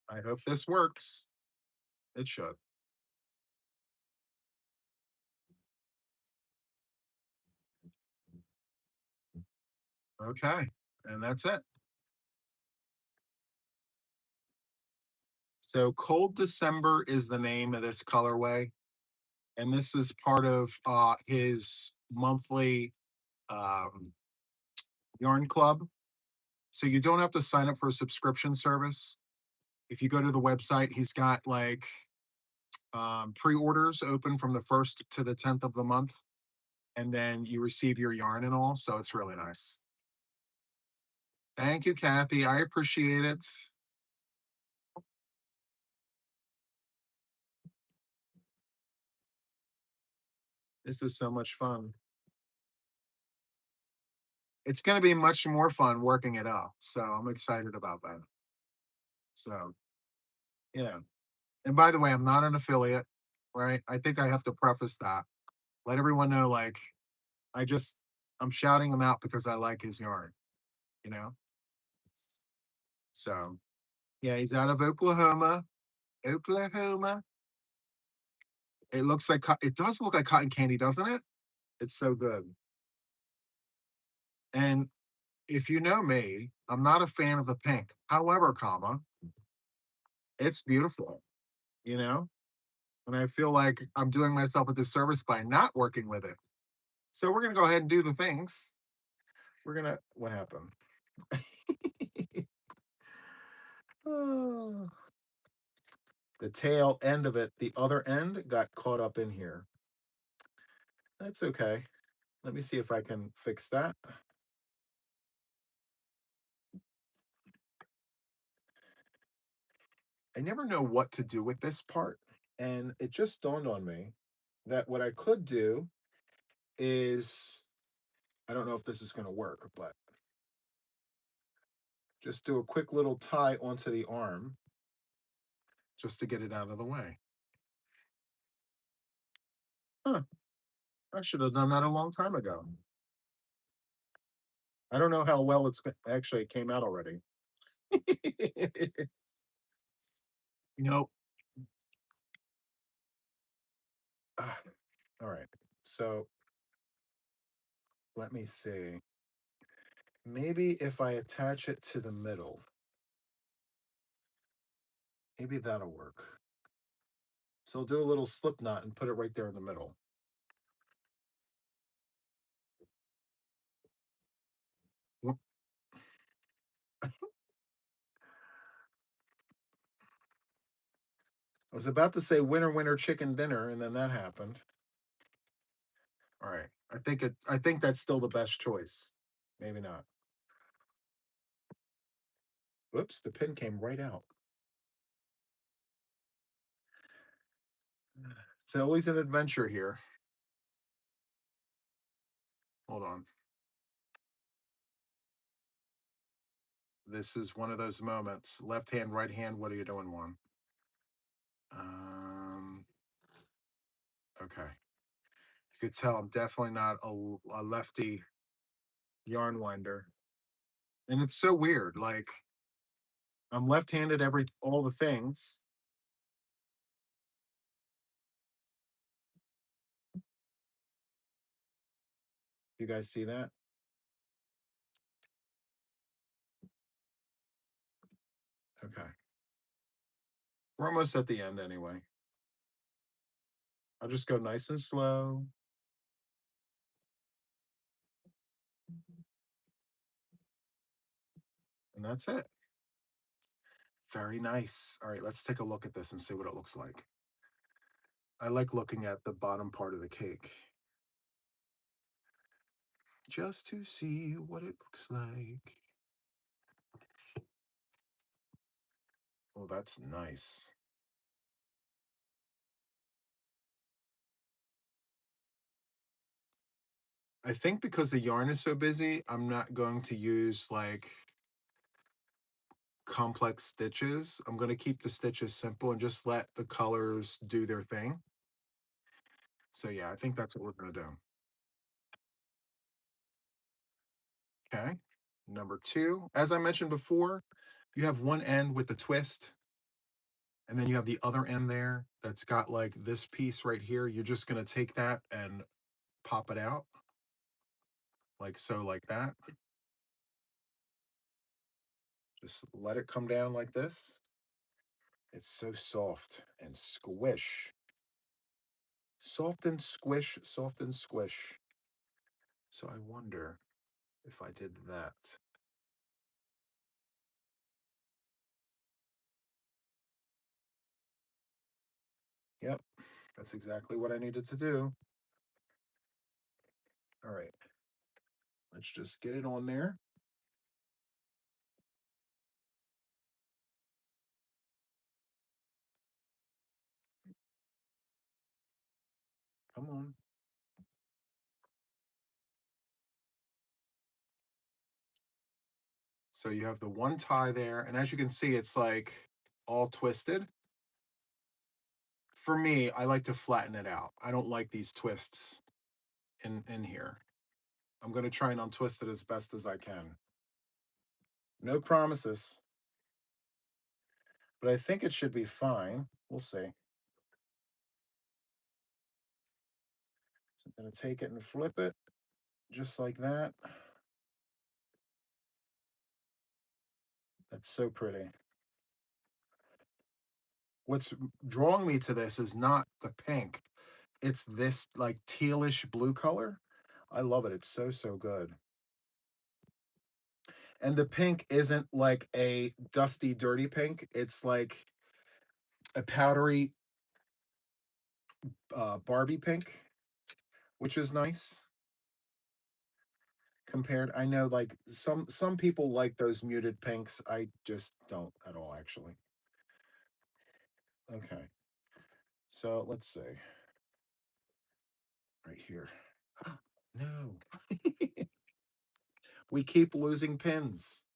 I hope this works. It should. Okay. And that's it. So Cold December is the name of this colorway. And this is part of his monthly um, yarn club. So you don't have to sign up for a subscription service. If you go to the website, he's got like pre-orders open from the 1st to the 10th of the month. And then you receive your yarn and all. So it's really nice. Thank you, Kathy. I appreciate it. This is so much fun. It's going to be much more fun working it out. So I'm excited about that. So, yeah. And by the way, I'm not an affiliate, right? I think I have to preface that. Let everyone know, like, I just, I'm shouting him out because I like his yarn, you know? So, yeah, he's out of Oklahoma. Oklahoma. It looks like, it does look like cotton candy, doesn't it? It's so good. And if you know me, I'm not a fan of the pink. However, comma, it's beautiful, you know? And I feel like I'm doing myself a disservice by not working with it. So we're gonna go ahead and do the things. We're gonna what happened? Oh. the tail end of it, the other end got caught up in here. That's okay. Let me see if I can fix that. I never know what to do with this part, and it just dawned on me that what I could do is, I don't know if this is going to work, but just do a quick little tie onto the arm just to get it out of the way. Huh, I should have done that a long time ago. I don't know how well actually it came out already. Nope. Ah, all right. So let me see. Maybe if I attach it to the middle, maybe that'll work. So I'll do a little slip knot and put it right there in the middle. I was about to say winner, winner, chicken dinner, and then that happened. All right. I think that's still the best choice. Maybe not. Whoops, the pin came right out. It's always an adventure here. Hold on. This is one of those moments. Left hand, right hand, what are you doing, one? Okay. You could tell I'm definitely not a lefty yarn winder. And it's so weird. Like I'm left-handed all the things. You guys see that? Okay. We're almost at the end anyway. I'll just go nice and slow. And that's it. Very nice. All right, let's take a look at this and see what it looks like. I like looking at the bottom part of the cake just to see what it looks like. Oh, that's nice. I think because the yarn is so busy, I'm not going to use like complex stitches. I'm going to keep the stitches simple and just let the colors do their thing. So yeah, I think that's what we're going to do. Okay. Number two, as I mentioned before, you have one end with the twist, and then you have the other end there that's got like this piece right here. You're just going to take that and pop it out like so, like that. Just let it come down like this. It's so soft and squish. Soft and squish, soft and squish. So I wonder if I did that. Yep, that's exactly what I needed to do. All right, let's just get it on there. Come on. So you have the one tie there, and as you can see, it's like all twisted. For me, I like to flatten it out. I don't like these twists in here. I'm going to try and untwist it as best as I can. No promises, but I think it should be fine. We'll see. So I'm going to take it and flip it just like that. That's so pretty. What's drawing me to this is not the pink. It's this like tealish blue color. I love it. It's so, so good. And the pink isn't like a dusty, dirty pink. It's like a powdery Barbie pink, which is nice compared. I know like some people like those muted pinks. I just don't at all actually. Okay. So let's see. Right here. No. We keep losing pins.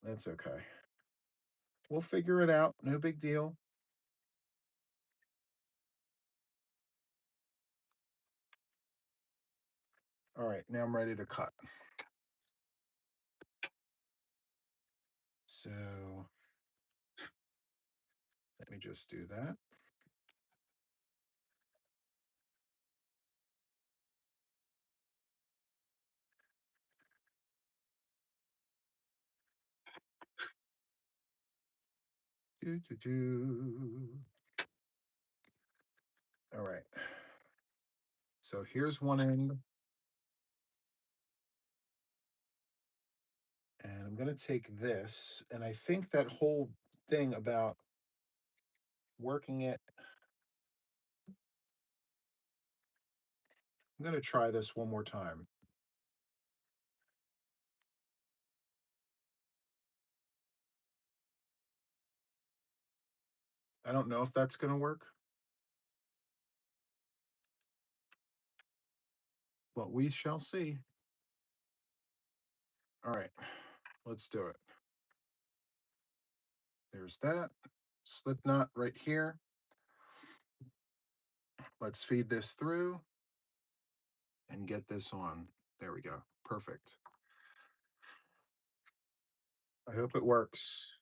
That's okay. We'll figure it out. No big deal. All right, now I'm ready to cut. So let me just do that. Do, do, do. All right. So here's one end. And I'm going to take this. And I think that whole thing about working it, I'm going to try this one more time. I don't know if that's going to work, but we shall see. All right, let's do it. There's that slip knot right here. Let's feed this through and get this on. There we go. Perfect. I hope it works.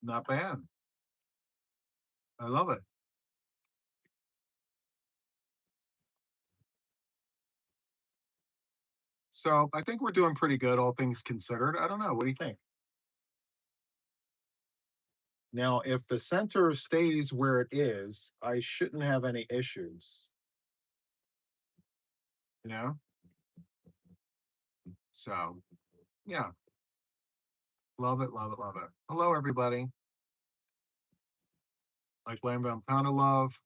Not bad. I love it. So I think we're doing pretty good, all things considered. I don't know. What do you think? Now, if the center stays where it is, I shouldn't have any issues, you know? So, yeah, love it, love it, love it. Hello, everybody. Like Lamb Pound of Love,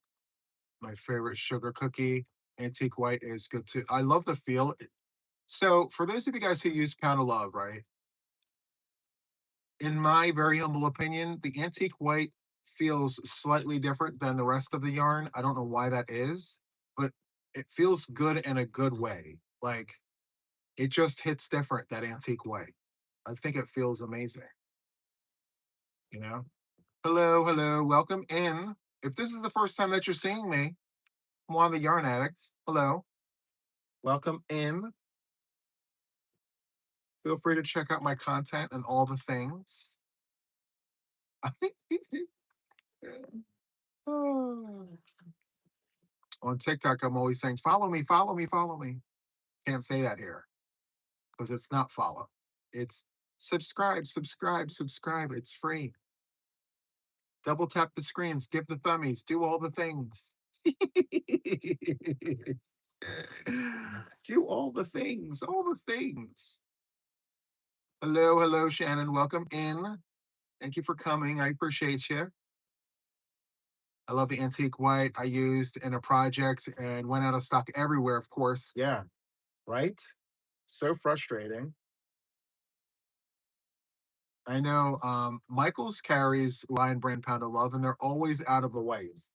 my favorite sugar cookie. Antique White is good too. I love the feel. So, for those of you guys who use Pound of Love, right? In my very humble opinion, the Antique White feels slightly different than the rest of the yarn. I don't know why that is, but it feels good in a good way. Like, it just hits different, that Antique White. I think it feels amazing, you know? Hello, hello, welcome in. If this is the first time that you're seeing me, I'm Juan The Yarn Addict. Hello, welcome in. Feel free to check out my content and all the things. On TikTok, I'm always saying, follow me, follow me, follow me. Can't say that here because it's not follow. It's subscribe, subscribe, subscribe. It's free. Double tap the screens, give the thummies, do all the things. Do all the things, all the things. Hello, hello, Shannon. Welcome in. Thank you for coming. I appreciate you. I love the antique white I used in a project and went out of stock everywhere, of course. Yeah, right? So frustrating. I know Michaels carries Lion Brand Pound of Love, and they're always out of the whites.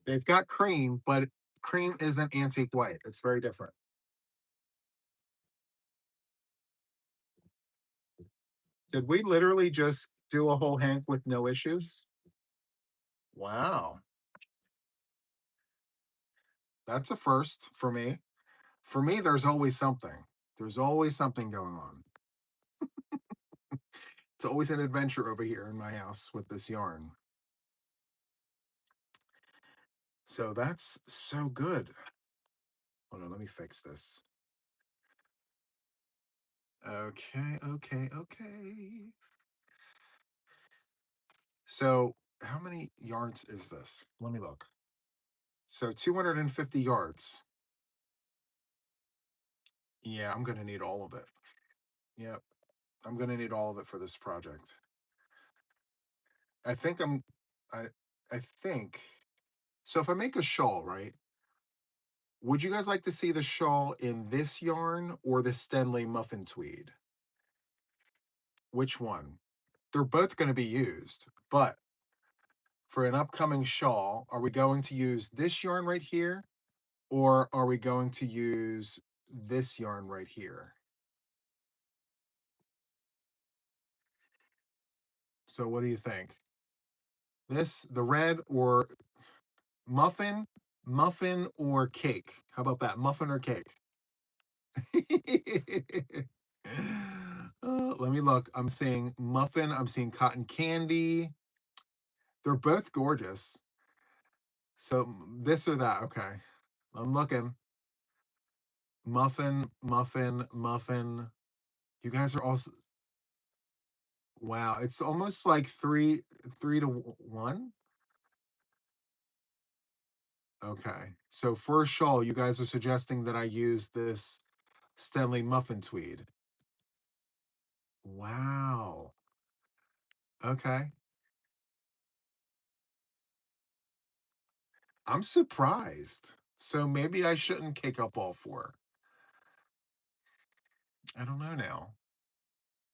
They've got cream, but cream isn't antique white. It's very different. Did we literally just do a whole hank with no issues? Wow. That's a first for me. For me, there's always something. There's always something going on. It's always an adventure over here in my house with this yarn. So that's so good. Hold on, let me fix this. Okay, okay, okay. So how many yards is this? Let me look. So 250 yards. Yeah, I'm gonna need all of it. Yep, I'm gonna need all of it for this project. I think I'm I I think so if I make a shawl, right? Would you guys like to see the shawl in this yarn or the Stenley muffin tweed? Which one? They're both going to be used, but for an upcoming shawl, are we going to use this yarn right here or are we going to use this yarn right here? So what do you think? This, the red or muffin, muffin or cake? How about that? Muffin or cake? Let me look. I'm seeing muffin. I'm seeing cotton candy. They're both gorgeous. So this or that. Okay. I'm looking. Muffin, muffin, muffin. You guys are also wow. It's almost like three to one. Okay. So for a shawl, you guys are suggesting that I use this Stanley muffin tweed. Wow. Okay. I'm surprised. So maybe I shouldn't cake up all four. I don't know now.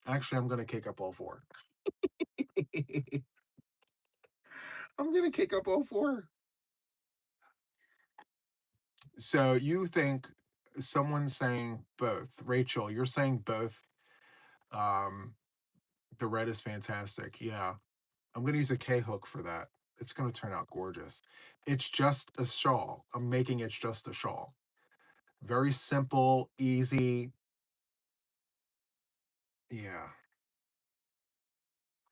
Actually, I'm going to cake up all four. I'm going to cake up all four. So you think someone's saying both. Rachel, you're saying both. Um, the red is fantastic. Yeah. I'm going to use a K hook for that. It's going to turn out gorgeous. It's just a shawl. I'm making it just a shawl. Very simple, easy. Yeah.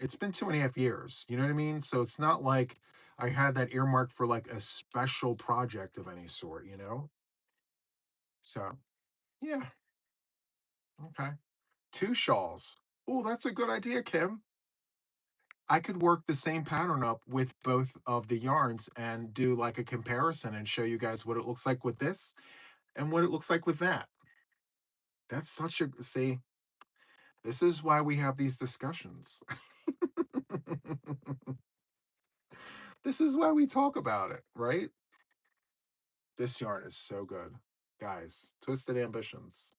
It's been 2.5 years. You know what I mean? So it's not like I had that earmarked for like a special project of any sort, you know? So, yeah. Okay. Two shawls. Oh, that's a good idea, Kim. I could work the same pattern up with both of the yarns and do like a comparison and show you guys what it looks like with this and what it looks like with that. That's such a see, this is why we have these discussions. This is why we talk about it, right? This yarn is so good. Guys, Twisted Ambitions.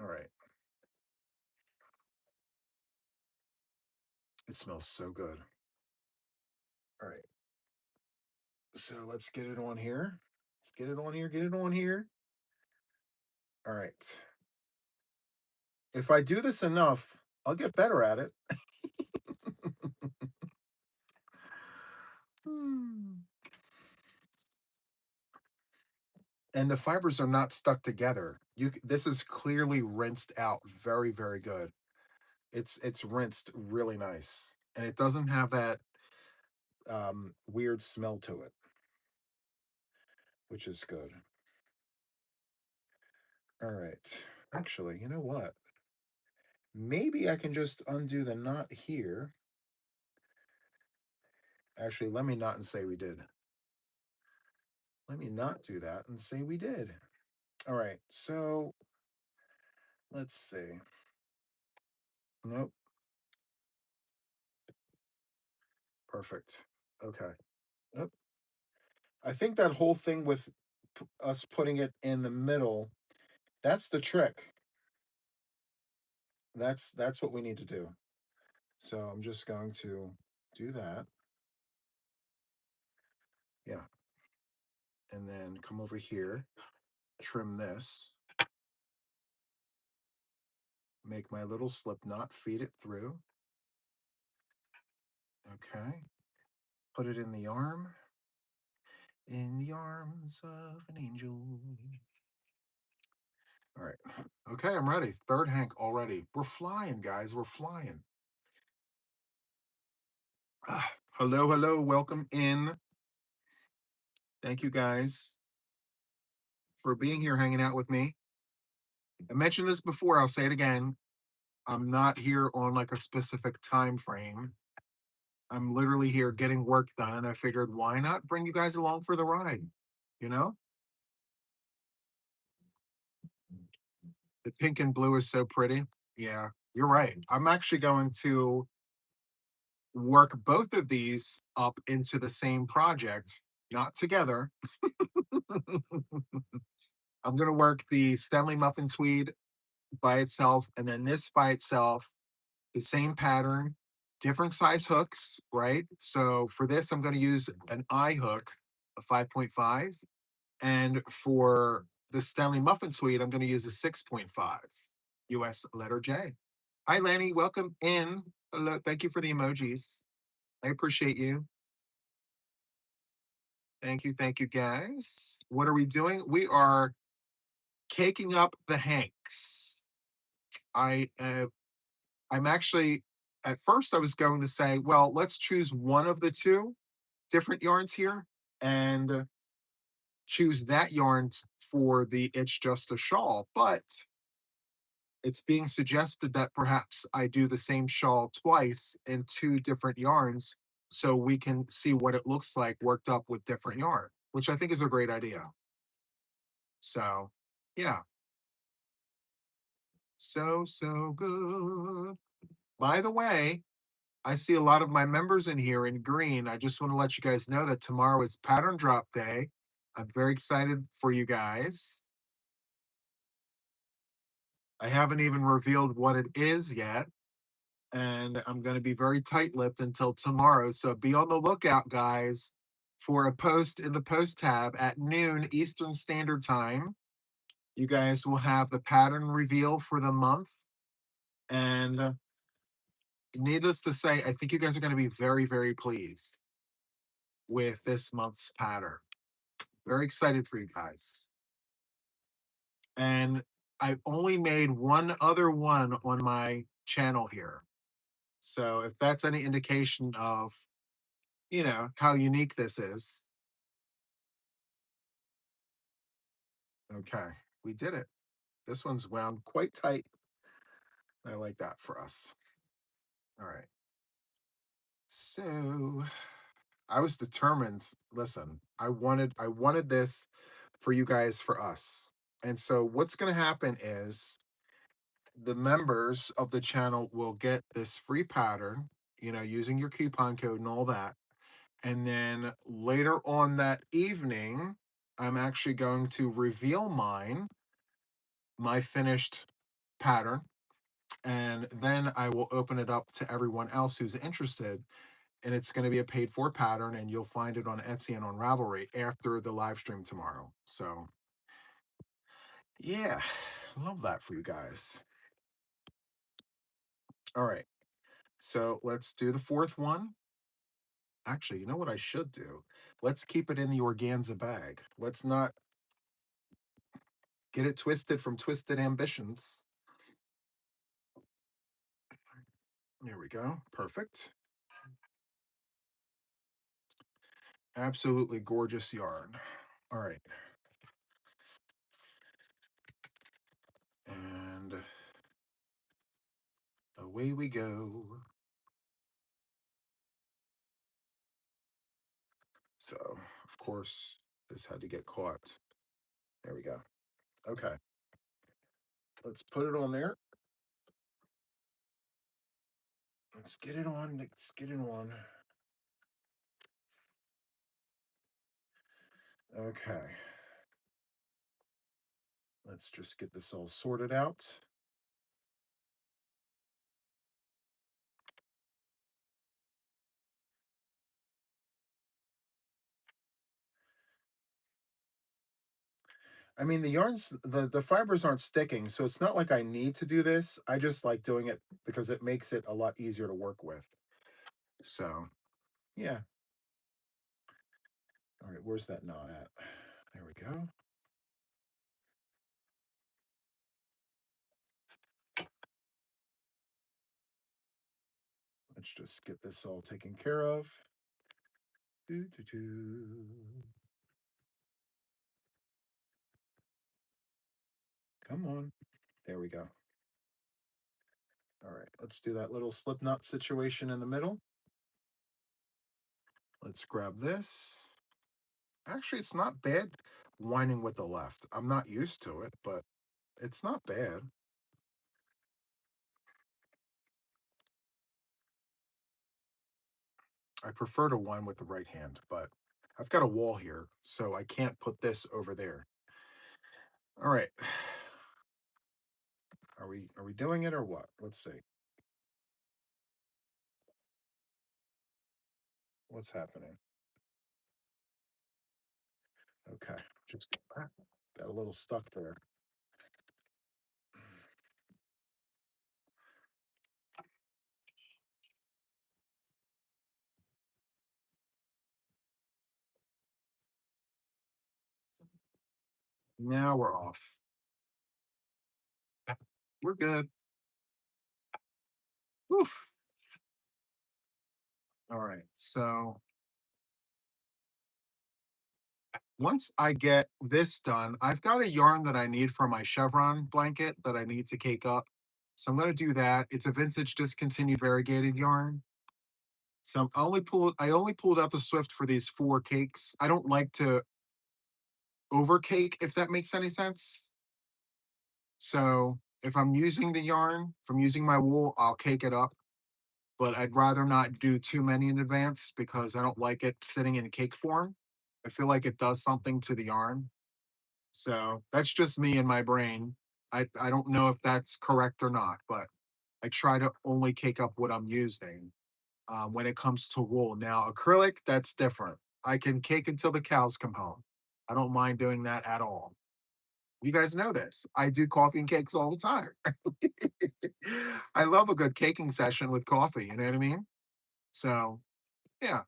All right. It smells so good. All right. So let's get it on here. Let's get it on here. Get it on here. All right. If I do this enough, I'll get better at it. Hmm. And the fibers are not stuck together. This is clearly rinsed out very, very good. It's rinsed really nice. And it doesn't have that weird smell to it, which is good. All right. Actually, you know what? Maybe I can just undo the knot here. Actually, let me not and say we did. Let me not do that and say we did. All right, so let's see. Nope, perfect. Okay. Yep. I think that whole thing with us putting it in the middle, that's the trick. That's what we need to do. So I'm just going to do that. Yeah. And then come over here, trim this, make my little slip knot, feed it through. Okay. Put it in the arms of an angel. All right. Okay, I'm ready. Third Hank already. We're flying, guys. We're flying. Hello, hello. Welcome in. Thank you guys for being here, hanging out with me. I mentioned this before. I'll say it again. I'm not here on like a specific time frame. I'm literally here getting work done, and I figured why not bring you guys along for the ride? You know, the pink and blue is so pretty. Yeah, you're right. I'm actually going to work both of these up into the same project, not together. I'm going to work the Stanley Muffin Tweed by itself and then this by itself, the same pattern, different size hooks, right? So for this, I'm going to use an eye hook, a 5.5. And for the Stanley Muffin Tweed, I'm going to use a 6.5 US letter J. Hi, Lanny. Welcome in. Hello. Thank you for the emojis. I appreciate you. Thank you. Thank you, guys. What are we doing? We are caking up the Hanks. I I'm actually at first I was going to say, well, let's choose one of the two different yarns here and choose that yarn for the It's Just a Shawl. But it's being suggested that perhaps I do the same shawl twice in two different yarns so we can see what it looks like worked up with different yarn, which I think is a great idea. So, yeah, so good. By the way, I see a lot of my members in here in green. I just want to let you guys know that tomorrow is pattern drop day. I'm very excited for you guys. I haven't even revealed what it is yet, and I'm going to be very tight lipped until tomorrow. So be on the lookout, guys, for a post in the post tab at noon Eastern Standard Time. You guys will have the pattern reveal for the month. And needless to say, I think you guys are going to be very, very pleased with this month's pattern. Very excited for you guys. And I've only made one other one on my channel here. So if that's any indication of, how unique this is. Okay, we did it. This one's wound quite tight. I like that for us. All right. So I was determined. Listen, I wanted this for you guys, for us. And so what's going to happen is the members of the channel will get this free pattern, using your coupon code and all that. And then later on that evening, I'm actually going to reveal my finished pattern. And then I will open it up to everyone else who's interested. And it's going to be a paid for pattern, and you'll find it on Etsy and on Ravelry after the live stream tomorrow. So, yeah, love that for you guys. All right. So let's do the fourth one. Actually, you know what I should do? Let's keep it in the organza bag. Let's not get it twisted from Twisted Ambitions. There we go. Perfect. Absolutely gorgeous yarn. All right. And away we go. So, of course, this had to get caught. There we go. Okay. Let's put it on there. Let's get it on. Let's get it on. Okay. Let's just get this all sorted out. I mean, the yarns, the fibers aren't sticking, so it's not like I need to do this. I just like doing it because it makes it a lot easier to work with. So, yeah. All right, where's that knot at? There we go. Let's just get this all taken care of. Doo, doo, doo. Come on. There we go. Let's do that little slip knot situation in the middle. Let's grab this. Actually, it's not bad winding with the left. I'm not used to it, but it's not bad. I prefer to wind with the right hand, but I've got a wall here, so I can't put this over there. All right. Are we doing it or what? Let's see. What's happening? Okay. Just got a little stuck there. Now we're off. We're good. Oof. All right. So once I get this done, I've got a yarn that I need for my chevron blanket that I need to cake up. So I'm going to do that. It's a vintage discontinued variegated yarn. So I only pulled out the Swift for these 4 cakes. I don't like to over cake, if that makes any sense. So if I'm using the yarn, if I'm using my wool, I'll cake it up. But I'd rather not do too many in advance because I don't like it sitting in cake form. I feel like it does something to the yarn. So that's just me in my brain. I don't know if that's correct or not, but I try to only cake up what I'm using when it comes to wool. Now, acrylic, that's different. I can cake until the cows come home. I don't mind doing that at all. You guys know this. I do coffee and cakes all the time. I love a good caking session with coffee. You know what I mean? So, yeah.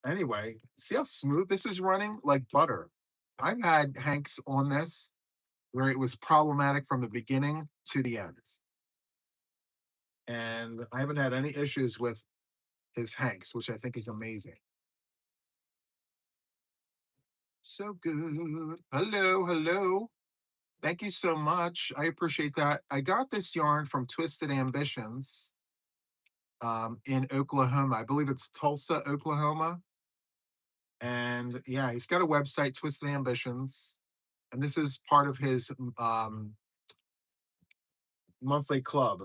Anyway, see how smooth this is running? Like butter. I've had Hanks on this where it was problematic from the beginning to the end. And I haven't had any issues with his Hanks, which I think is amazing. So good. Hello, hello. Thank you so much. I appreciate that. I got this yarn from Twisted Ambitions in Oklahoma. I believe it's Tulsa, Oklahoma. And yeah, he's got a website, Twisted Ambitions. And this is part of his monthly club.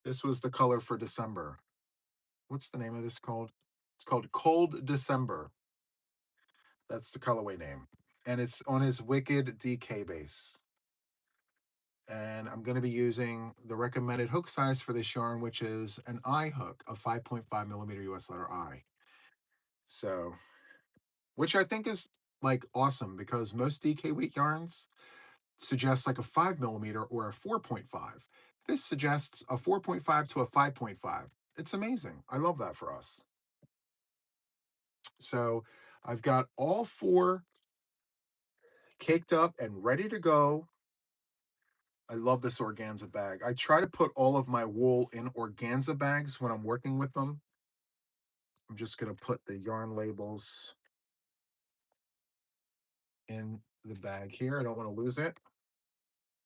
This was the color for December. What's the name of this called? It's called Cold December. That's the colorway name. And it's on his Wicked DK base. And I'm going to be using the recommended hook size for this yarn, which is an I hook, a 5.5 millimeter US letter I. So, which I think is like awesome because most DK weight yarns suggest like a 5 millimeter or a 4.5. This suggests a 4.5 to a 5.5. It's amazing. I love that for us. So I've got all 4 caked up and ready to go. I love this organza bag. I try to put all of my wool in organza bags when I'm working with them. I'm just going to put the yarn labels in the bag here. I don't want to lose it.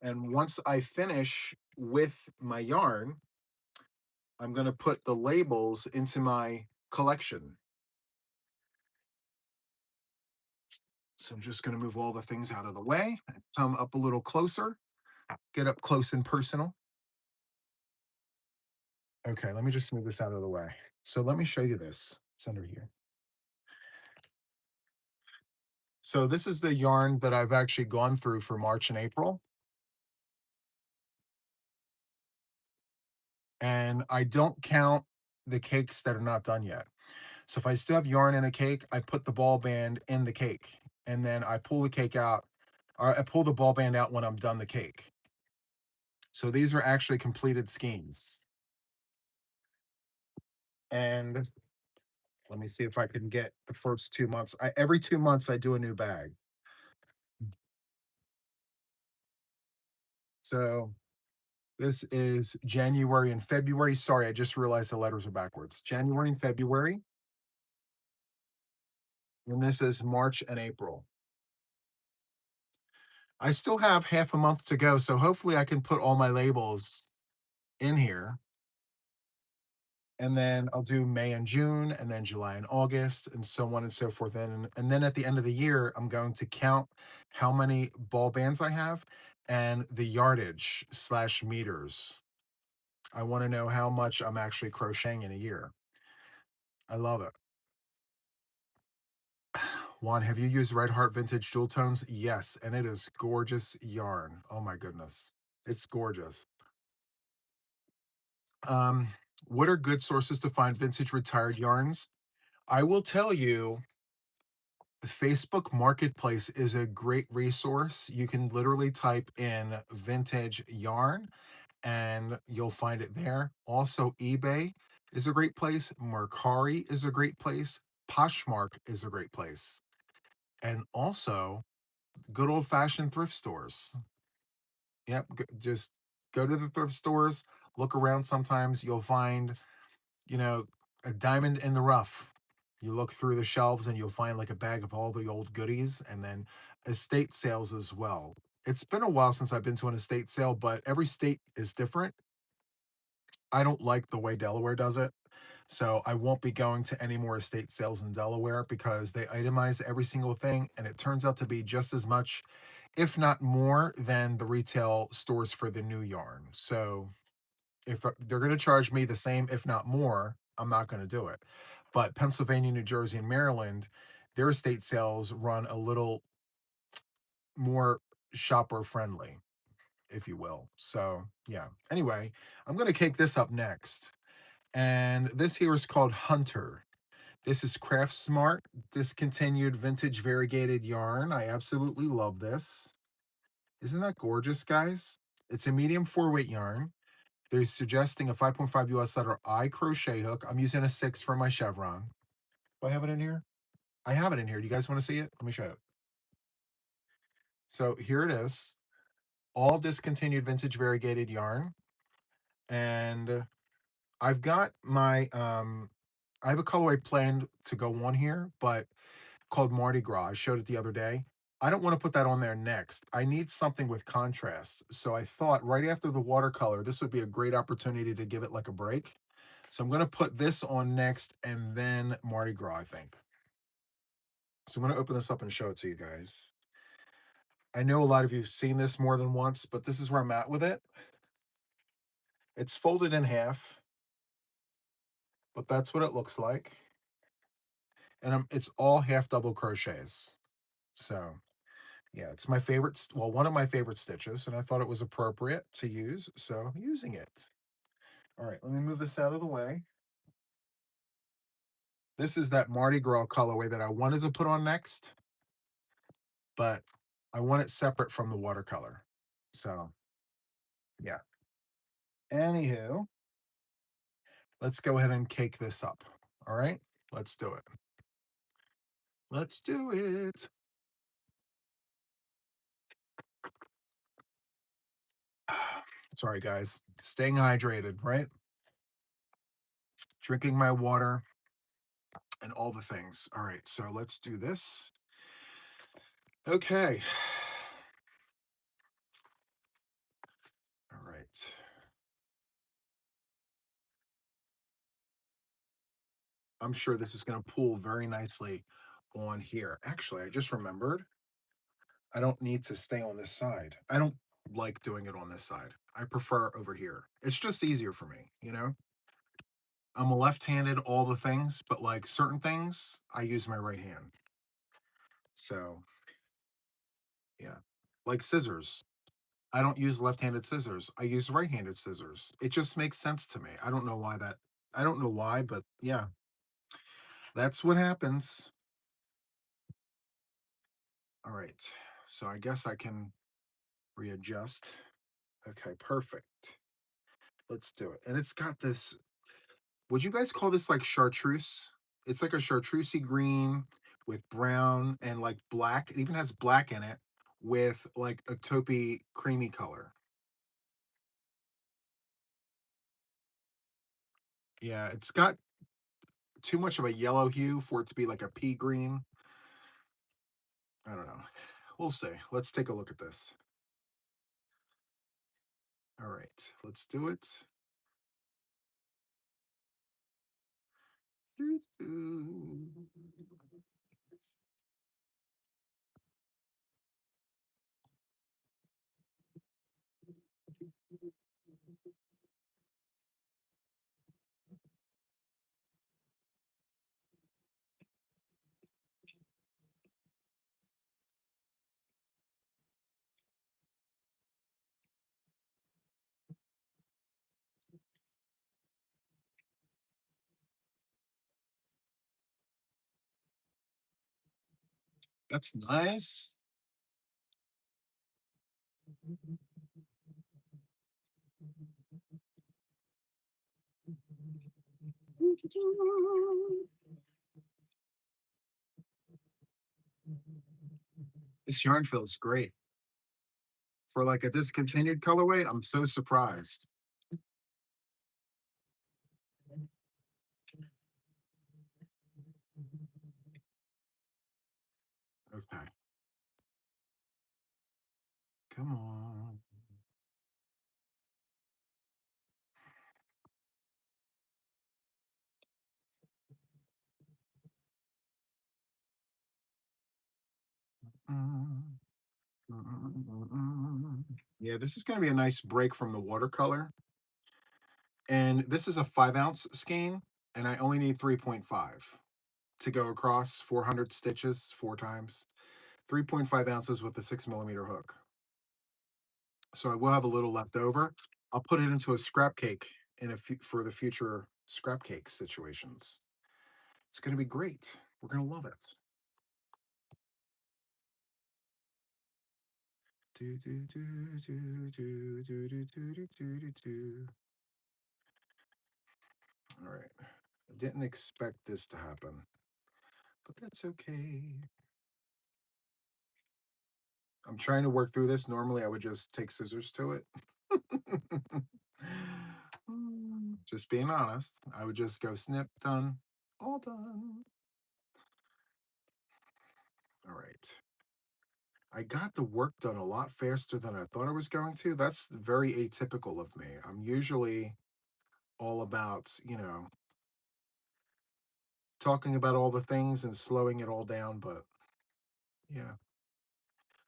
And once I finish with my yarn, I'm going to put the labels into my collection. So I'm just going to move all the things out of the way, come up a little closer, get up close and personal. Okay, let me just move this out of the way. So let me show you this. It's under here. So this is the yarn that I've actually gone through for March and April. And I don't count the cakes that are not done yet. So if I still have yarn in a cake, I put the ball band in the cake and then I pull the cake out, or I pull the ball band out when I'm done the cake. So these are actually completed skeins. And let me see if I can get the first 2 months. Every 2 months I do a new bag. So this is January and February. Sorry, I just realized the letters are backwards. January and February. And this is March and April. I still have half a month to go, so hopefully I can put all my labels in here. And then I'll do May and June, and then July and August, and so on and so forth. And then at the end of the year, I'm going to count how many ball bands I have and the yardage slash meters. I want to know how much I'm actually crocheting in a year. I love it. Juan, have you used Red Heart Vintage Jewel Tones? Yes, and it is gorgeous yarn. Oh my goodness. It's gorgeous. Um, what are good sources to find vintage retired yarns? I will tell you, Facebook Marketplace is a great resource. You can literally type in vintage yarn and you'll find it there. Also, eBay is a great place. Mercari is a great place. Poshmark is a great place. And also, good old fashioned thrift stores. Yep, just go to the thrift stores, look around. Sometimes you'll find, you know, a diamond in the rough. You look through the shelves and you'll find like a bag of all the old goodies, and then estate sales as well. It's been a while since I've been to an estate sale, but every state is different. I don't like the way Delaware does it. So I won't be going to any more estate sales in Delaware because they itemize every single thing and it turns out to be just as much, if not more, than the retail stores for the new yarn. So if they're going to charge me the same, if not more, I'm not going to do it. But Pennsylvania, New Jersey, and Maryland, their estate sales run a little more shopper friendly, if you will. So, yeah. Anyway, I'm going to cake this up next. And this here is called Hunter. This is Craft Smart discontinued vintage variegated yarn. I absolutely love this. Isn't that gorgeous, guys? It's a medium 4-weight yarn. They're suggesting a 5.5 US letter I crochet hook. I'm using a 6 for my chevron. Do I have it in here? I have it in here. Do you guys want to see it? Let me show you. So here it is. All discontinued vintage variegated yarn. And I've got my I have a colorway planned to go on here, but called Mardi Gras. I showed it the other day. I don't want to put that on there next. I need something with contrast. So I thought right after the watercolor, this would be a great opportunity to give it like a break. So I'm going to put this on next and then Mardi Gras, I think. So I'm going to open this up and show it to you guys. I know a lot of you have seen this more than once, but this is where I'm at with it. It's folded in half, but that's what it looks like. And it's all half double crochets. So yeah, it's my favorite, well, one of my favorite stitches, and I thought it was appropriate to use, so I'm using it. All right, let me move this out of the way. This is that Mardi Gras colorway that I wanted to put on next, but I want it separate from the watercolor. So yeah. Anywho, let's go ahead and cake this up. All right, let's do it. Let's do it. Sorry, guys. Staying hydrated, right? Drinking my water and all the things. All right, so let's do this. Okay. All right. I'm sure this is going to pull very nicely on here. Actually, I just remembered I don't need to stay on this side. I don't like doing it on this side. I prefer over here. It's just easier for me, you know? I'm a left-handed, all the things, but like certain things, I use my right hand. So, yeah. Like scissors. I don't use left-handed scissors. I use right-handed scissors. It just makes sense to me. I don't know why that I don't know why, but yeah, that's what happens. All right. So I guess I can readjust. Okay, perfect. Let's do it. And it's got this, would you guys call this like chartreuse? It's like a chartreusey green with brown and like black. It even has black in it with like a taupey creamy color. Yeah, it's got too much of a yellow hue for it to be like a pea green. I don't know. We'll see. Let's take a look at this. All right, let's do it. That's nice. This yarn feels great. For like a discontinued colorway, I'm so surprised. Okay, come on. Yeah, this is going to be a nice break from the watercolor. And this is a 5 ounce skein, and I only need 3.5 to go across 400 stitches 4 times. 3.5 ounces with a 6 millimeter hook. So I will have a little left over. I'll put it into a scrap cake for the future scrap cake situations. It's going to be great. We're going to love it. Do, do, do, do, do, do, do, do, do, do, do. All right. I didn't expect this to happen, but that's okay. I'm trying to work through this. Normally, I would just take scissors to it. Just being honest, I would just go snip, done, all done. All right. I got the work done a lot faster than I thought I was going to. That's very atypical of me. I'm usually all about, talking about all the things and slowing it all down. But yeah,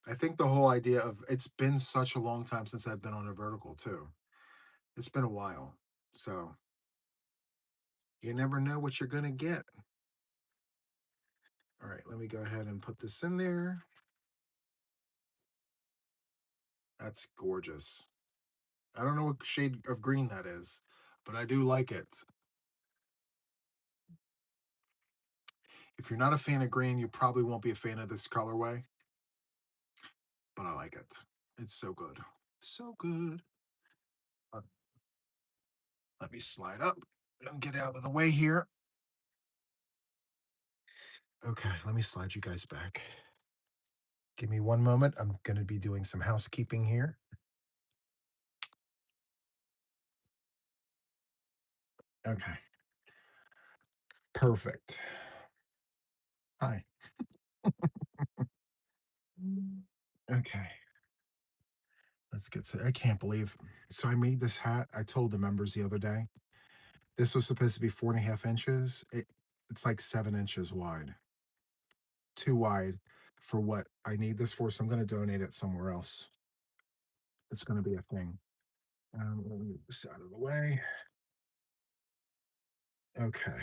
I think the whole idea of it's been such a long time since I've been on a vertical, too. It's been a while. So you never know what you're going to get. All right, let me go ahead and put this in there. That's gorgeous. I don't know what shade of green that is, but I do like it. If you're not a fan of green, you probably won't be a fan of this colorway, but I like it. It's so good. So good. Uh, Let me slide up and get out of the way here. Okay, let me slide you guys back. Give me one moment. I'm going to be doing some housekeeping here. Okay, perfect. Hi. Okay, let's get to. I can't believe. So I made this hat. I told the members the other day. This was supposed to be 4.5 inches. It's like 7 inches wide. Too wide for what I need this for. So I'm going to donate it somewhere else. It's going to be a thing. Let me move this out of the way. Okay.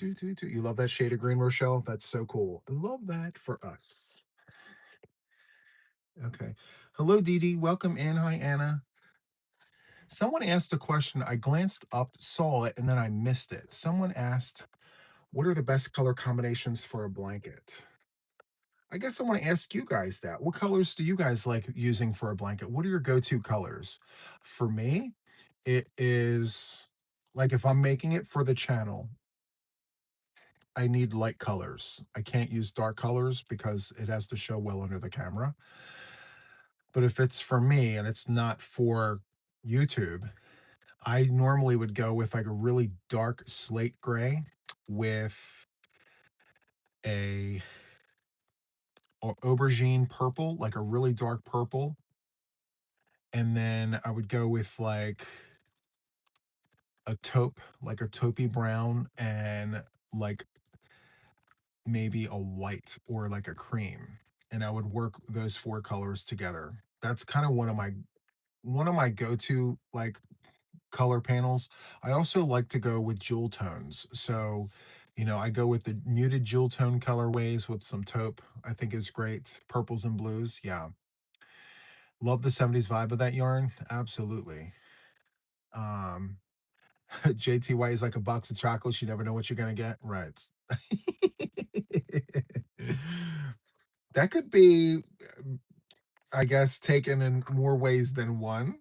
You love that shade of green, Rochelle? That's so cool. I love that for us. Okay. Hello, Dee Dee. Welcome in. Hi, Anna. Someone asked a question. I glanced up, saw it, and then I missed it. Someone asked, what are the best color combinations for a blanket? I guess I want to ask you guys that. What colors do you guys like using for a blanket? What are your go-to colors? For me, it is like if I'm making it for the channel, I need light colors. I can't use dark colors because it has to show well under the camera. But if it's for me and it's not for YouTube, I normally would go with like a really dark slate gray with a or aubergine purple, like a really dark purple. And then I would go with like a taupe, like a taupey brown, and like maybe a white or like a cream. And I would work those four colors together. That's kind of one of my go-to like color panels. I also like to go with jewel tones. So, I go with the muted jewel tone colorways with some taupe. I think is great. Purples and blues. Yeah. Love the 70s vibe of that yarn. Absolutely. Um JTY is like a box of chocolates. You never know what you're gonna get. Right. That could be, I guess, taken in more ways than one.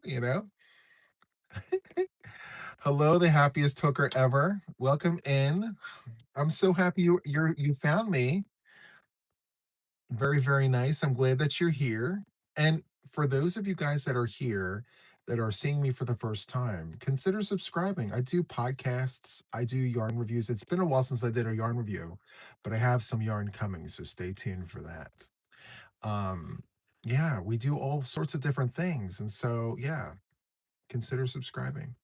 Hello, the happiest hooker ever. Welcome in. I'm so happy you found me. Very, very nice. I'm glad that you're here. And for those of you guys that are here that are seeing me for the first time, consider subscribing. I do podcasts, I do yarn reviews. It's been a while since I did a yarn review, but I have some yarn coming, so stay tuned for that. Um, yeah, we do all sorts of different things. And so, yeah, consider subscribing.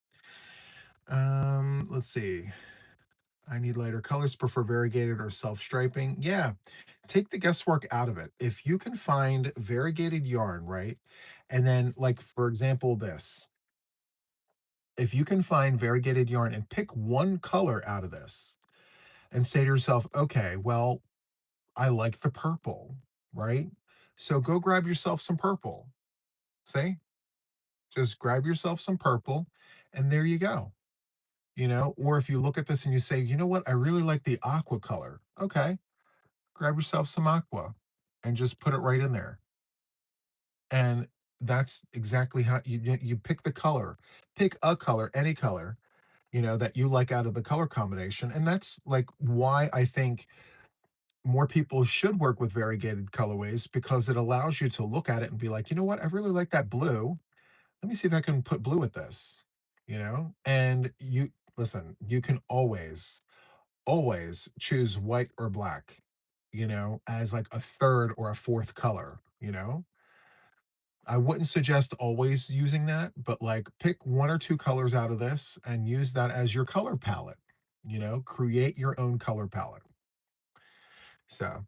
Let's see. I need lighter colors, prefer variegated or self-striping. Yeah, take the guesswork out of it. If you can find variegated yarn, right? And then, like, for example, this. If you can find variegated yarn and pick one color out of this and say to yourself, okay, well, I like the purple, right? So go grab yourself some purple. See? Just grab yourself some purple, and there you go. Or if you look at this and you say, you know what, I really like the aqua color. Okay, grab yourself some aqua and just put it right in there. And that's exactly how you pick the color. Pick a color, any color, that you like out of the color combination. And that's like why I think more people should work with variegated colorways, because it allows you to look at it and be like, you know what, I really like that blue. Let me see if I can put blue with this. And you listen, you can always choose white or black, as like a third or a fourth color. I wouldn't suggest always using that, but like pick one or two colors out of this and use that as your color palette. Create your own color palette. So,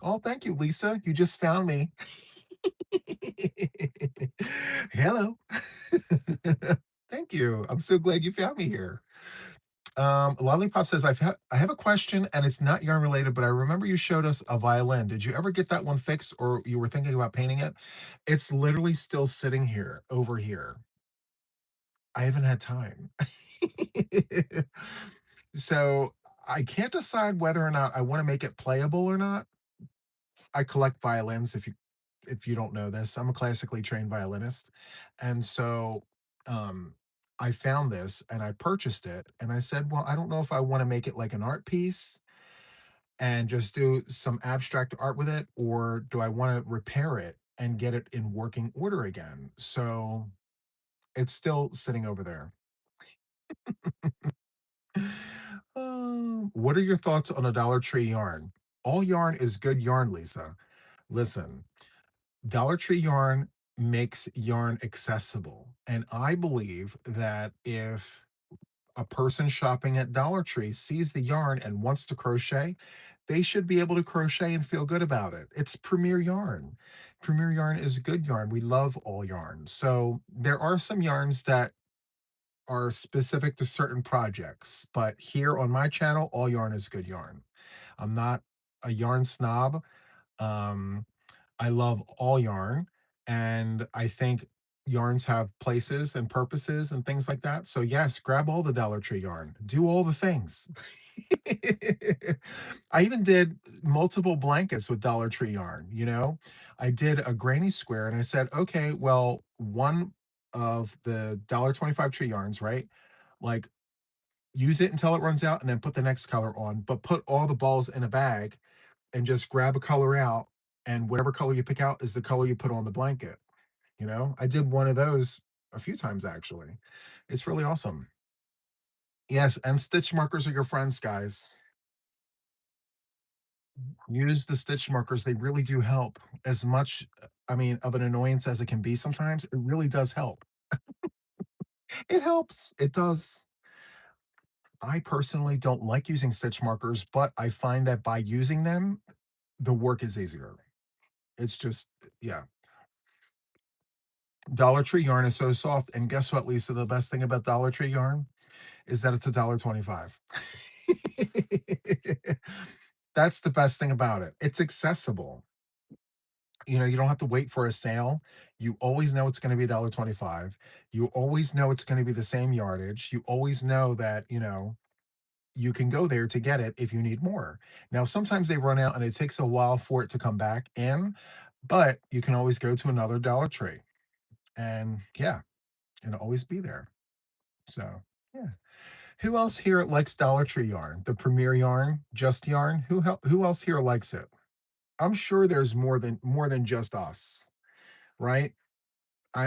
oh, thank you, Lisa. You just found me. Hello. Thank you. I'm so glad you found me here. Lollipop says, I have a question and it's not yarn related, but I remember you showed us a violin. Did you ever get that one fixed or you were thinking about painting it? It's literally still sitting here over here. I haven't had time. So I can't decide whether or not I want to make it playable or not. I collect violins if you don't know this. I'm a classically trained violinist. And so I found this and I purchased it and I said, well, I don't know if I want to make it like an art piece and just do some abstract art with it, or do I want to repair it and get it in working order again? So it's still sitting over there. What are your thoughts on a Dollar Tree yarn? All yarn is good yarn, Lisa. Listen, Dollar Tree yarn makes yarn accessible. And I believe that if a person shopping at Dollar Tree sees the yarn and wants to crochet, they should be able to crochet and feel good about it. It's Premier Yarn. Premier Yarn is good yarn. We love all yarn. So there are some yarns that are specific to certain projects, but here on my channel, all yarn is good yarn. I'm not a yarn snob. Um, I love all yarn, and I think yarns have places and purposes and things like that. So yes, grab all the Dollar Tree yarn. Do all the things. I even did multiple blankets with Dollar Tree yarn. I did a granny square and I said, okay, well, one of the $1.25 tree yarns, right? Like use it until it runs out and then put the next color on, but put all the balls in a bag and just grab a color out, and whatever color you pick out is the color you put on the blanket. I did one of those a few times actually. It's really awesome. Yes, and stitch markers are your friends, guys. Use the stitch markers. They really do help as much, I mean, of an annoyance as it can be sometimes. It really does help. It helps. It does. I personally don't like using stitch markers, but I find that by using them, the work is easier. It's just, yeah. Dollar Tree yarn is so soft. And guess what, Lisa? The best thing about Dollar Tree yarn is that it's $1.25. That's the best thing about it. It's accessible. You don't have to wait for a sale. You always know it's going to be $1.25. You always know it's going to be the same yardage. You always know that, you can go there to get it if you need more. Now, sometimes they run out and it takes a while for it to come back in, but you can always go to another Dollar Tree and yeah, it'll always be there. So, yeah. Who else here likes Dollar Tree yarn? The Premier yarn, Just Yarn? Who else here likes it? I'm sure there's more than just us, right?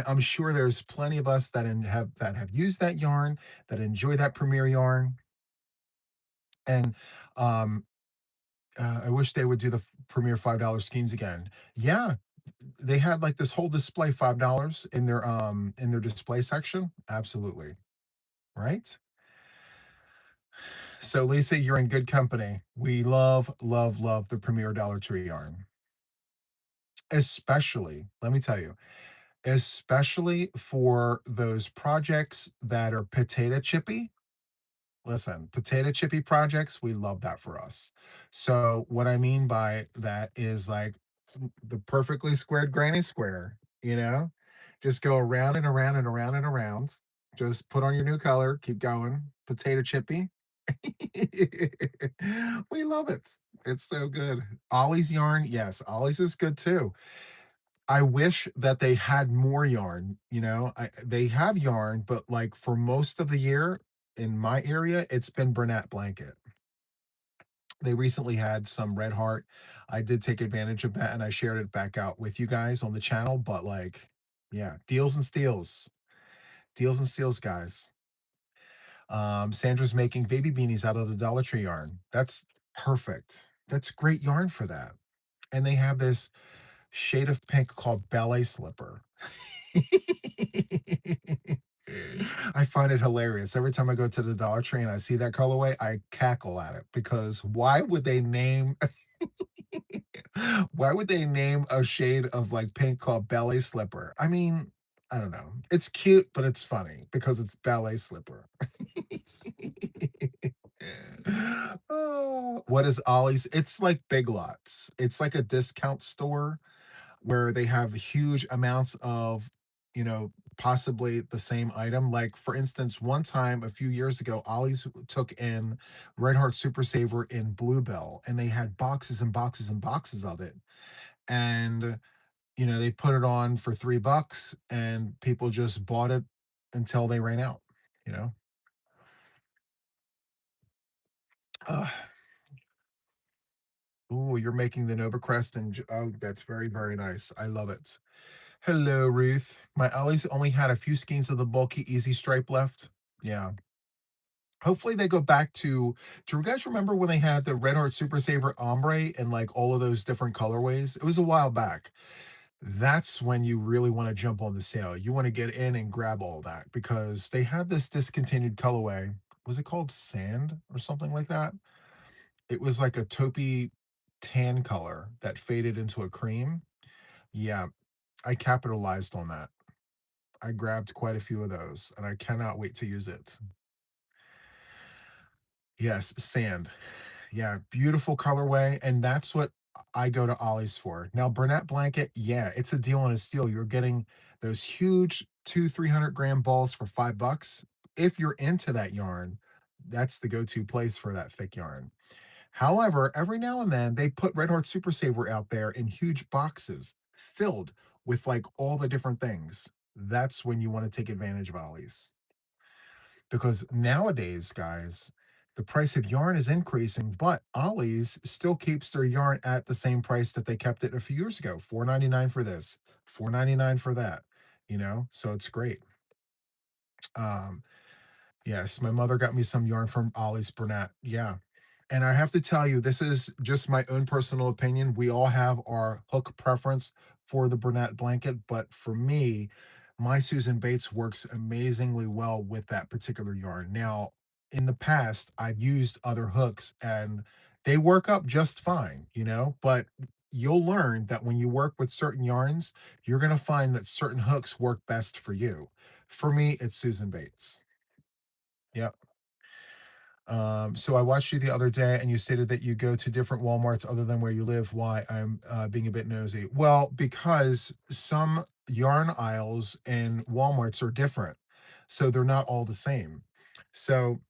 I'm sure there's plenty of us that have used that yarn, that enjoy that Premier yarn, and um, I wish they would do the Premier $5 skeins again. Yeah, they had like this whole display $5 in their display section. Absolutely, right? So Lisa, you're in good company. We love, love, love the Premier Dollar Tree yarn, especially. Let me tell you, especially for those projects that are potato chippy. Listen, potato chippy projects, we love that for us. So what I mean by that is like the perfectly squared granny square, you know? Just go around and around and around and around. Just put on your new color, keep going. Potato chippy. We love it. It's so good. Ollie's yarn, yes, Ollie's is good too. I wish that they had more yarn, they have yarn, but, like, for most of the year in my area, it's been Bernat blanket. They recently had some Red Heart. I did take advantage of that, and I shared it back out with you guys on the channel, but, like, yeah, deals and steals. Deals and steals, guys. Sandra's making baby beanies out of the Dollar Tree yarn. That's perfect. That's great yarn for that, and they have this shade of pink called ballet slipper. I find it hilarious. Every time I go to the Dollar Tree and I see that colorway, I cackle at it because why would they name a shade of like pink called ballet slipper? I mean, I don't know. It's cute, but it's funny because it's ballet slipper. Oh, what is Ollie's? It's like Big Lots. It's like a discount store where they have huge amounts of, possibly the same item. Like, for instance, one time a few years ago, Ollie's took in Red Heart Super Saver in Bluebell, and they had boxes and boxes and boxes of it. And, they put it on for $3, and people just bought it until they ran out, you know? Uh, ooh, you're making the Nova Crest, and oh, that's very, very nice. I love it. Hello, Ruth. My Ollie's only had a few skeins of the bulky easy stripe left. Yeah. Hopefully they go back to. Do you guys remember when they had the Red Heart Super Saver ombre and like all of those different colorways? It was a while back. That's when you really want to jump on the sale. You want to get in and grab all that because they had this discontinued colorway. Was it called Sand or something like that? It was like a taupey tan color that faded into a cream. Yeah, I capitalized on that. I grabbed quite a few of those, and I cannot wait to use it. Yes, sand. Yeah, beautiful colorway, and that's what I go to Ollie's for. Now, Burnett blanket, yeah, it's a deal on a steal. You're getting those huge 300 gram balls for $5. If you're into that yarn, that's the go-to place for that thick yarn. However, every now and then they put Red Heart Super Saver out there in huge boxes filled with like all the different things. That's when you want to take advantage of Ollie's. Because nowadays, guys, the price of yarn is increasing, but Ollie's still keeps their yarn at the same price that they kept it a few years ago. 4.99 for this, 4.99 for that, so it's great. Um, yes, my mother got me some yarn from Ollie's Burnett. Yeah. And I have to tell you, this is just my own personal opinion. We all have our hook preference for the brunette blanket, but for me, my Susan Bates works amazingly well with that particular yarn. Now, in the past, I've used other hooks and they work up just fine, but you'll learn that when you work with certain yarns, you're going to find that certain hooks work best for you. For me, it's Susan Bates. Yep. So I watched you the other day, and you stated that you go to different Walmarts other than where you live. Why? I'm being a bit nosy. Well, because some yarn aisles in Walmarts are different, so they're not all the same. So,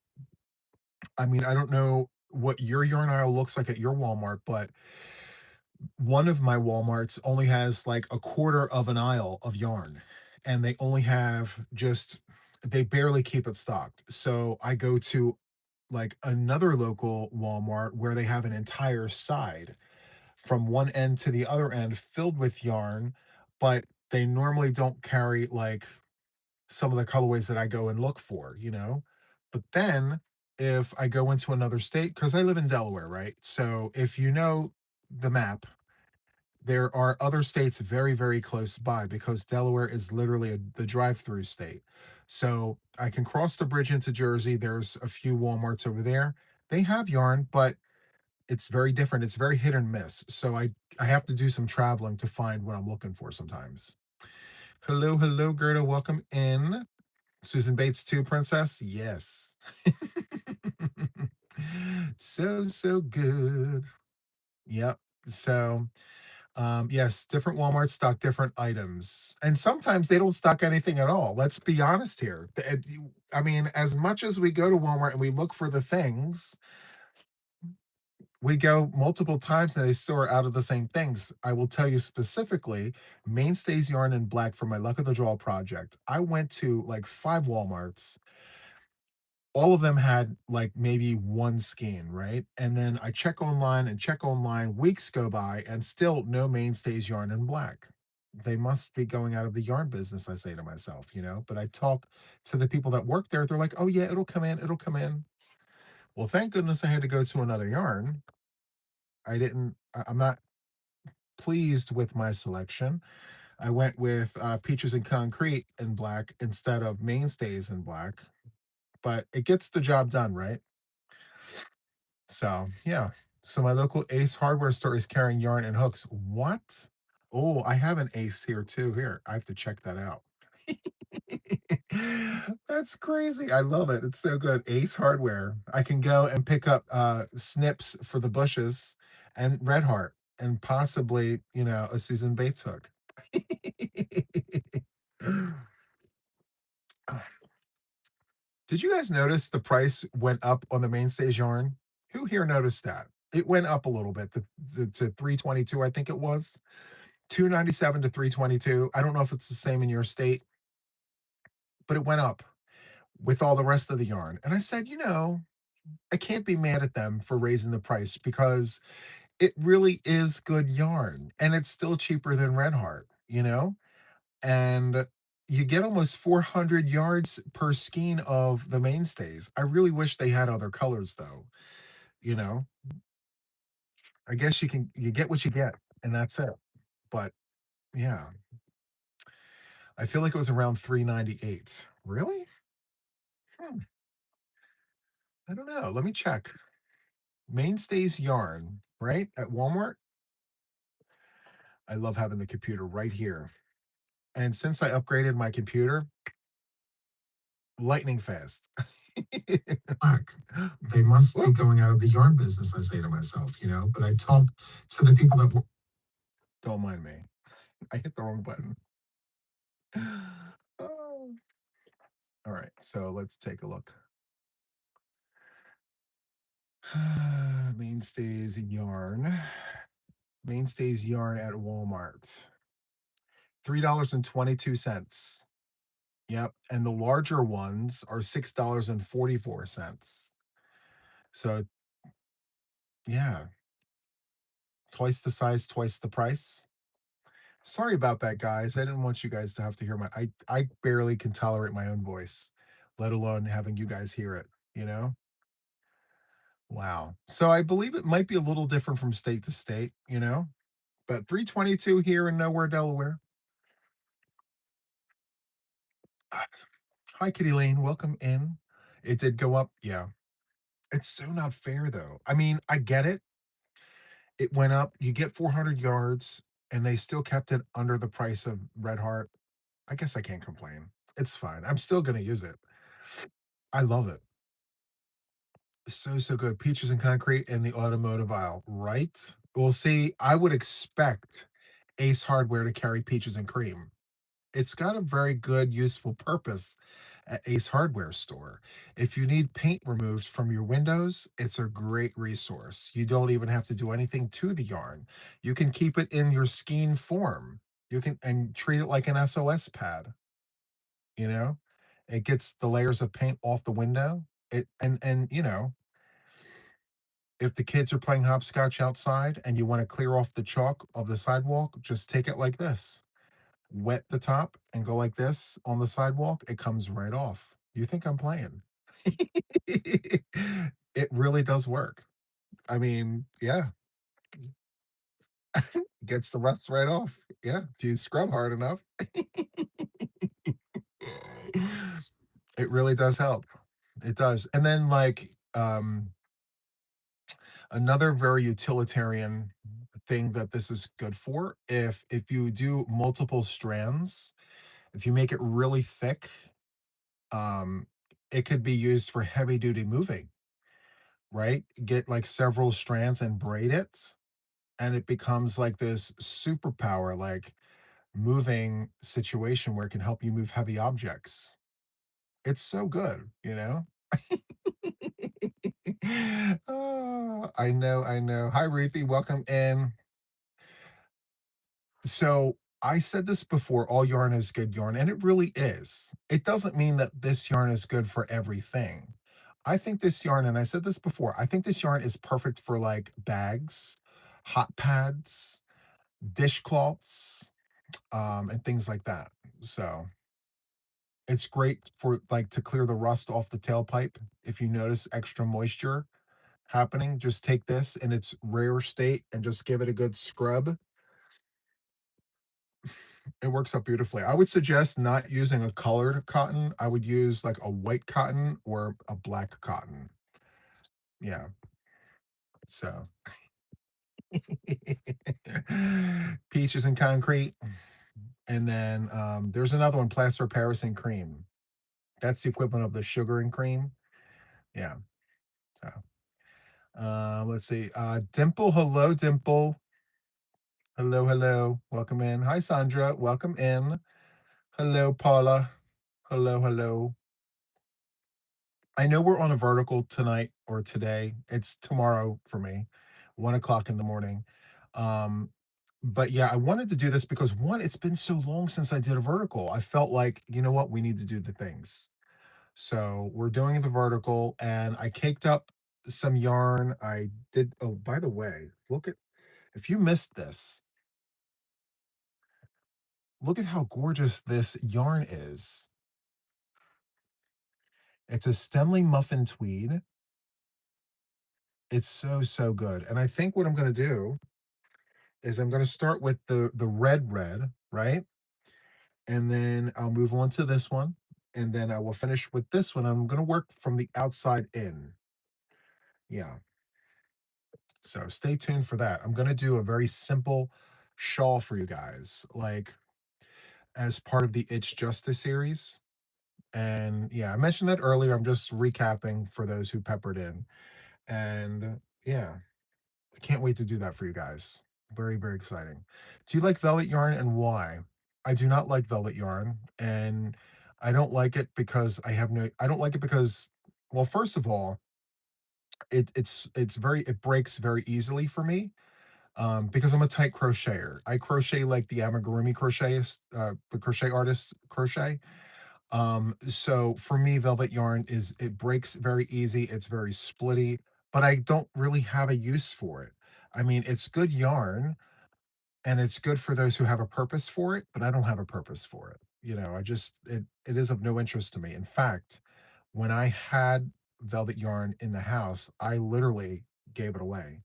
I mean, I don't know what your yarn aisle looks like at your Walmart, but one of my Walmarts only has like a quarter of an aisle of yarn, and they only have just they barely keep it stocked. So I go to like another local Walmart where they have an entire side from one end to the other end filled with yarn, but they normally don't carry like some of the colorways that I go and look for. But then if I go into another state, because I live in Delaware, right? So if you know the map, there are other states very, very close by because Delaware is literally the drive-through state. So I can cross the bridge into Jersey. There's a few Walmarts over there. They have yarn, but it's very different. It's very hit and miss. So I have to do some traveling to find what I'm looking for sometimes. Hello, hello, Gerda. Welcome in. Susan Bates too, Princess. Yes. So, so good. Yep. So yes, different Walmarts stock different items, and sometimes they don't stock anything at all. Let's be honest here. I mean, as much as we go to Walmart and we look for the things, we go multiple times and they still are out of the same things. I will tell you specifically, Mainstays Yarn and Black for my Luck of the Draw project. I went to like 5 Walmarts. All of them had like maybe one skein, right? And then I check online and check online, weeks go by and still no Mainstays Yarn in Black. They must be going out of the yarn business, I say to myself. But I talk to the people that work there. They're like, oh, yeah, it'll come in. It'll come in. Well, thank goodness I had to go to another yarn. I didn't, I'm not pleased with my selection. I went with Peaches and Concrete in Black instead of Mainstays in Black, but it gets the job done, right? So, yeah. So my local Ace hardware store is carrying yarn and hooks. What? Oh, I have an Ace here too. Here, I have to check that out. That's crazy. I love it. It's so good. Ace hardware. I can go and pick up snips for the bushes and Red Heart and possibly, a Susan Bates hook. Did you guys notice the price went up on the mainstays yarn? Who here noticed that? It went up a little bit to 322, I think it was. 297 to 322. I don't know if it's the same in your state, but it went up with all the rest of the yarn. And I said, I can't be mad at them for raising the price because it really is good yarn and it's still cheaper than Red Heart. And you get almost 400 yards per skein of the mainstays. I really wish they had other colors though. You know, I guess you get what you get, and that's it. But yeah, I feel like it was around 398. Really? Hmm, I don't know. Let me check. Mainstays yarn, right? At Walmart. I love having the computer right here. And since I upgraded my computer, lightning fast. Fuck. They must be going out of the yarn business, I say to myself. But I talk to the people that don't mind me. I hit the wrong button. Oh. All right, so let's take a look. Mainstays yarn. Mainstays yarn at Walmart. $3.22. Yep. And the larger ones are $6.44. So yeah, twice the size, twice the price. Sorry about that, guys. I didn't want you guys to have to hear I barely can tolerate my own voice, let alone having you guys hear it, you know? Wow. So I believe it might be a little different from state to state, but 322 here in nowhere, Delaware. Ah, hi, Kitty Lane. Welcome in. It did go up. Yeah. It's so not fair, though. I mean, I get it. It went up. You get 400 yards, and they still kept it under the price of Red Heart. I guess I can't complain. It's fine. I'm still going to use it. I love it. So, so good. Peaches and concrete in the automotive aisle, right? Well, see, I would expect Ace Hardware to carry peaches and cream. It's got a very good, useful purpose at Ace Hardware store. If you need paint removed from your windows, it's a great resource. You don't even have to do anything to the yarn. You can keep it in your skein form. You can and treat it like an SOS pad, you know? It gets the layers of paint off the window. It and if the kids are playing hopscotch outside and you want to clear off the chalk of the sidewalk, just take it like this. Wet the top and go like this on the sidewalk, it comes right off. You think I'm playing? It really does work. I mean, yeah, gets the rust right off. Yeah, if you scrub hard enough, it really does help. It does. And then another very utilitarian thing that this is good for, if you do multiple strands, if you make it really thick, um, it could be used for heavy duty moving, right? Get like several strands and braid it, and it becomes like this superpower, like moving situation where it can help you move heavy objects. It's so good, you know? Oh, I know, I know. Hi, Ruthie. Welcome in. So I said this before, all yarn is good yarn, and it really is. It doesn't mean that this yarn is good for everything. I think this yarn, and I said this before, I think this yarn is perfect for like bags, hot pads, dishcloths, and things like that. So it's great for like to clear the rust off the tailpipe. If you notice extra moisture happening, just take this in its rare state and just give it a good scrub. It works out beautifully. I would suggest not using a colored cotton. I would use like a white cotton or a black cotton. Yeah. So peaches and concrete. And then there's another one, plaster of Paris and cream. That's the equivalent of the sugar and cream. Yeah. So let's see. Dimple, hello, Dimple. Hello, hello. Welcome in. Hi, Sandra. Welcome in. Hello, Paula. Hello, hello. I know we're on a vertical tonight or today. It's tomorrow for me, 1 o'clock in the morning. Um, but yeah, I wanted to do this because one, it's been so long since I did a vertical. I felt like, you know what, we need to do the things. So we're doing the vertical, and I caked up some yarn. I did, oh, by the way, look at, if you missed this, look at how gorgeous this yarn is. It's a Stemley muffin tweed. It's so, so good. And I think what I'm going to do is I'm going to start with the red, right? And then I'll move on to this one, and then I will finish with this one. I'm going to work from the outside in. Yeah. So stay tuned for that. I'm going to do a very simple shawl for you guys, like as part of the It's Justice series. And yeah, I mentioned that earlier. I'm just recapping for those who peppered in. And yeah, I can't wait to do that for you guys. Very, very exciting. Do you like velvet yarn and why? I do not like velvet yarn, and I don't like it because I don't like it because, well, first of all, it's very, it breaks very easily for me. Because I'm a tight crocheter. I crochet like the amigurumi crochetist, the crochet artist crochet. So for me, velvet yarn is, it breaks very easy. It's very splitty, but I don't really have a use for it. I mean, it's good yarn and it's good for those who have a purpose for it, but I don't have a purpose for it. I just, it is of no interest to me. In fact, when I had velvet yarn in the house, I literally gave it away.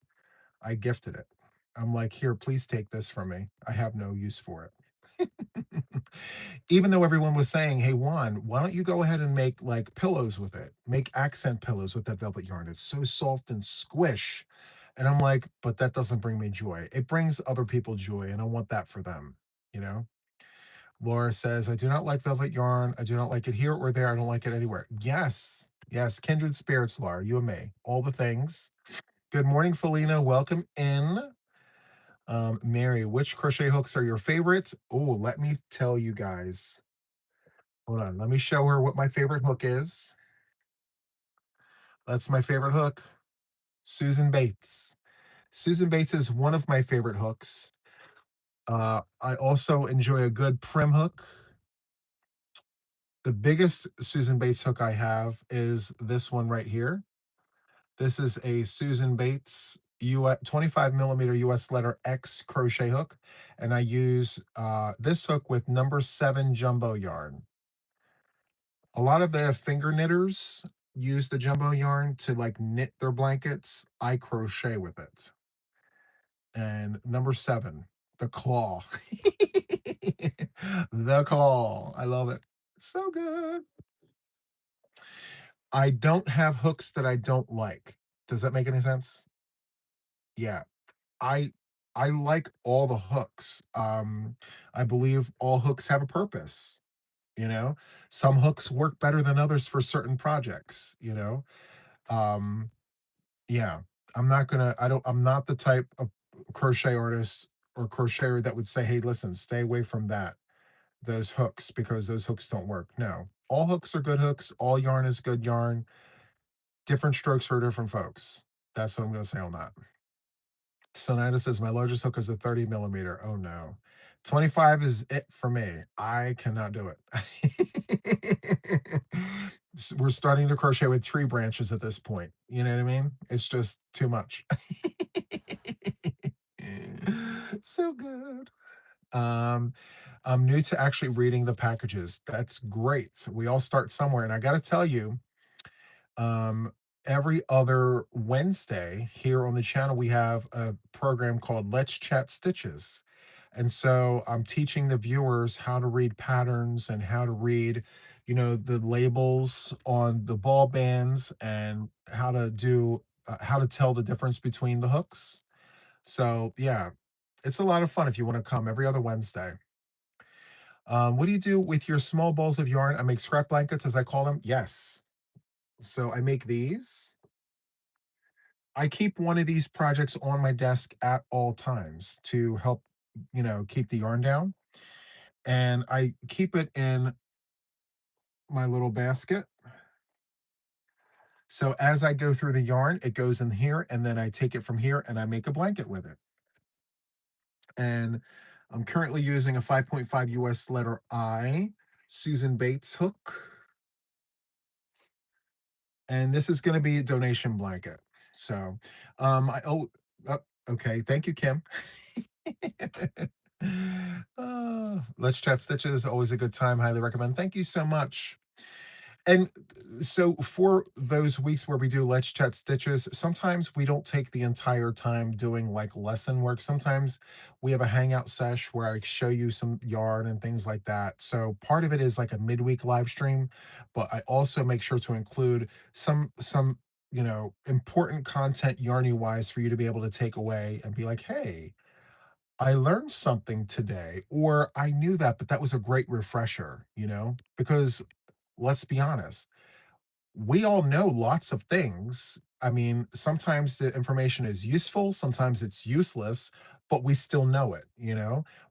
I gifted it. I'm like, here, please take this from me. I have no use for it. Even though everyone was saying, hey, Juan, why don't you go ahead and make like pillows with it? Make accent pillows with that velvet yarn. It's so soft and squish. And I'm like, but that doesn't bring me joy. It brings other people joy, and I want that for them, you know? Laura says, I do not like velvet yarn. I do not like it here or there. I don't like it anywhere. Yes. Yes. Kindred spirits, Laura, you and me. All the things. Good morning, Felina. Welcome in. Mary, which crochet hooks are your favorites? Oh, let me tell you guys. Hold on. Let me show her what my favorite hook is. That's my favorite hook. Susan Bates. Susan Bates is one of my favorite hooks. I also enjoy a good prim hook. The biggest Susan Bates hook I have is this one right here. This is a Susan Bates 25 millimeter US letter X crochet hook. And I use this hook with number 7 jumbo yarn. A lot of the finger knitters use the jumbo yarn to like knit their blankets. I crochet with it. And number 7, the claw. The claw. I love it. So good. I don't have hooks that I don't like. Does that make any sense? Yeah. I I like all the hooks. I believe all hooks have a purpose, you know? Some hooks work better than others for certain projects, you know? Um, yeah. I'm not the type of crochet artist or crocheter that would say, "Hey, listen, stay away from those hooks because those hooks don't work." No. All hooks are good hooks. All yarn is good yarn. Different strokes for different folks. That's what I'm going to say on that. Sonata says, my largest hook is a 30 millimeter. Oh no. 25 is it for me. I cannot do it. We're starting to crochet with tree branches at this point. You know what I mean? It's just too much. So good. Um, I'm new to actually reading the packages. That's great. We all start somewhere. And I got to tell you, um, every other Wednesday here on the channel, we have a program called Let's Chat Stitches. And so I'm teaching the viewers how to read patterns and how to read, the labels on the ball bands and how to tell the difference between the hooks. So yeah, it's a lot of fun if you want to come every other Wednesday. What do you do with your small balls of yarn? I make scrap blankets, as I call them. Yes. So I make these. I keep one of these projects on my desk at all times to help, keep the yarn down. And I keep it in my little basket. So as I go through the yarn, it goes in here, and then I take it from here and I make a blanket with it. And I'm currently using a 5.5 US letter I Susan Bates hook. And this is going to be a donation blanket. So, oh, okay. Thank you, Kim. Let's Chat Stitches, always a good time. Highly recommend. Thank you so much. And so for those weeks where we do Let's Chat Stitches, sometimes we don't take the entire time doing like lesson work. Sometimes we have a hangout sesh where I show you some yarn and things like that. So part of it is like a midweek live stream, but I also make sure to include some important content yarny wise for you to be able to take away and be like, hey, I learned something today, or I knew that, but that was a great refresher, because let's be honest, we all know lots of things. I mean, sometimes the information is useful, sometimes it's useless, but we still know it.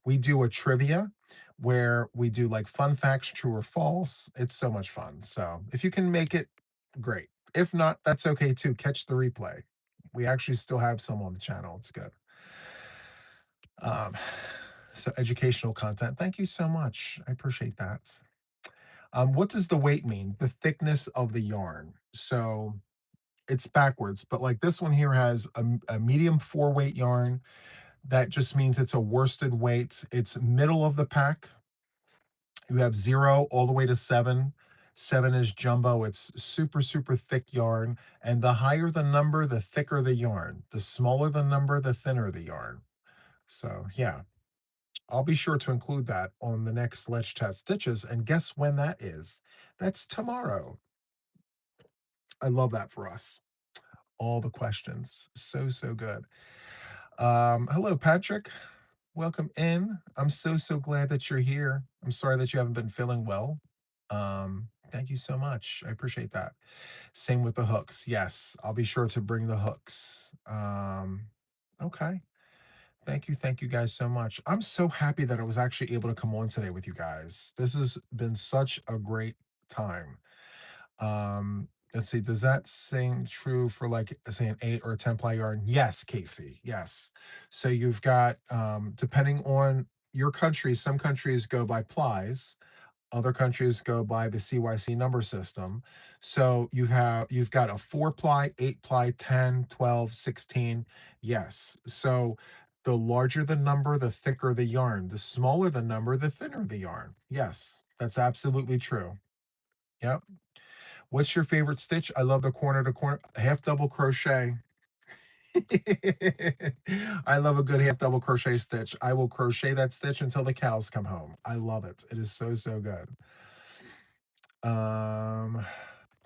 We do a trivia where we do like fun facts, true or false. It's so much fun. So if you can make it, great. If not, that's okay too. Catch the replay. We actually still have some on the channel. It's good. Um, so educational content. Thank you so much. I appreciate that. What does the weight mean? The thickness of the yarn. So it's backwards, but like this one here has a medium 4 weight yarn. That just means it's a worsted weight. It's middle of the pack. You have 0 all the way to 7. 7 is jumbo. It's super, super thick yarn. And the higher the number, the thicker the yarn. The smaller the number, the thinner the yarn. So, yeah, I'll be sure to include that on the next Let's Chat Stitches. And guess when that is? That's tomorrow. I love that for us. All the questions. So, so good. Hello, Patrick. Welcome in. I'm so, so glad that you're here. I'm sorry that you haven't been feeling well. Thank you so much. I appreciate that. Same with the hooks. Yes, I'll be sure to bring the hooks. Okay. Thank you guys so much. I'm so happy that I was actually able to come on today with you guys. This has been such a great time. Let's see, does that sing true for like say an 8 or a 10 ply yarn? Yes, Casey. Yes. So you've got depending on your country, some countries go by plies, other countries go by the CYC number system. So you've got a 4 ply, 8 ply, 10, 12, 16. Yes. So the larger the number, the thicker the yarn. The smaller the number, the thinner the yarn. Yes, that's absolutely true. Yep. What's your favorite stitch? I love the corner to corner half double crochet. I love a good half double crochet stitch. I will crochet that stitch until the cows come home. I love it. It is so, so good. Um,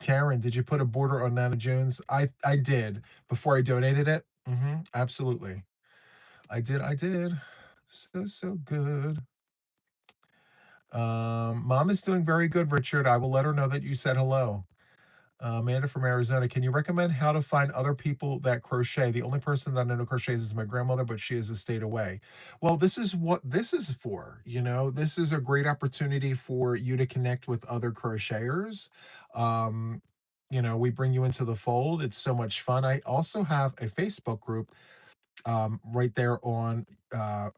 Karen, did you put a border on Nana Jones? I did before I donated it. Absolutely. I did. So, so good. Mom is doing very good, Richard. I will let her know that you said hello. Amanda from Arizona, can you recommend how to find other people that crochet? The only person that I know crochets is my grandmother, but she is a state away. Well, this is what this is for. You know, this is a great opportunity for you to connect with other crocheters. Um, you know, we bring you into the fold. It's so much fun. I also have a Facebook group right there on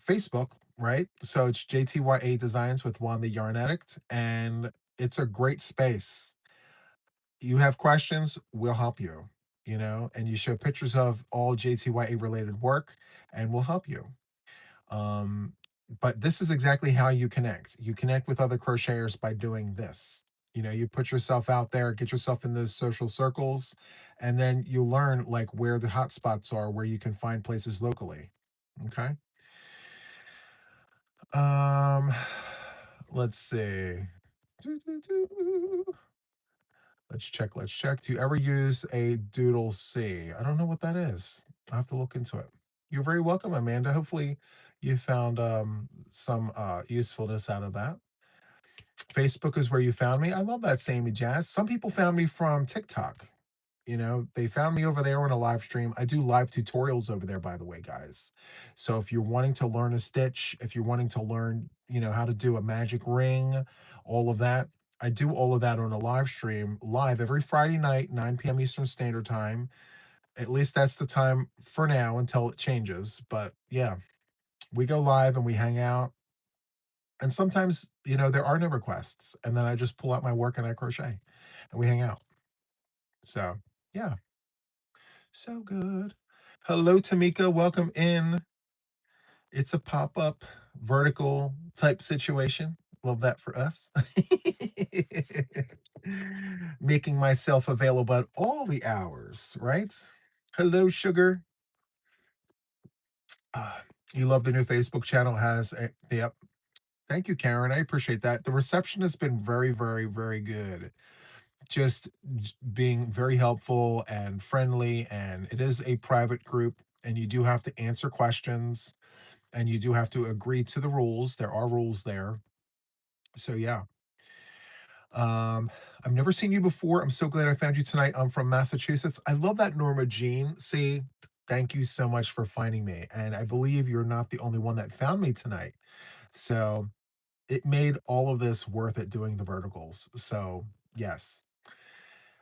Facebook, right? So it's JTYA Designs with Juan the Yarn Addict, and it's a great space. You have questions, we'll help you, you know, and you show pictures of all JTYA related work and we'll help you. Um, but this is exactly how you connect. You connect with other crocheters by doing this. You know, you put yourself out there, get yourself in those social circles, and then you learn like where the hot spots are, where you can find places locally. Okay. Um, let's see. Let's check. Let's check. Do you ever use a doodle C? I don't know what that is. I have to look into it. You're very welcome, Amanda. Hopefully, you found some usefulness out of that. Facebook is where you found me. I love that, Sammy Jazz. Some people found me from TikTok. You know, they found me over there on a live stream. I do live tutorials over there, by the way, guys. So if you're wanting to learn a stitch, if you're wanting to learn, you know, how to do a magic ring, all of that, I do all of that on a live stream, live every Friday night, 9 p.m. Eastern Standard Time. At least that's the time for now until it changes. But yeah, we go live and we hang out. And sometimes, you know, there are no requests. And then I just pull out my work and I crochet and we hang out. So yeah. So good. Hello, Tamika. Welcome in. It's a pop up vertical type situation. Love that for us. Making myself available at all the hours, right? Hello, Sugar. You love the new Facebook channel, has a, yep. Thank you, Karen. I appreciate that. The reception has been very, very, very good. Just being very helpful and friendly. And it is a private group, and you do have to answer questions and you do have to agree to the rules. There are rules there. So, yeah. I've never seen you before. I'm so glad I found you tonight. I'm from Massachusetts. I love that, Norma Jean. See, thank you so much for finding me. And I believe you're not the only one that found me tonight. So, it made all of this worth it doing the verticals. So, yes.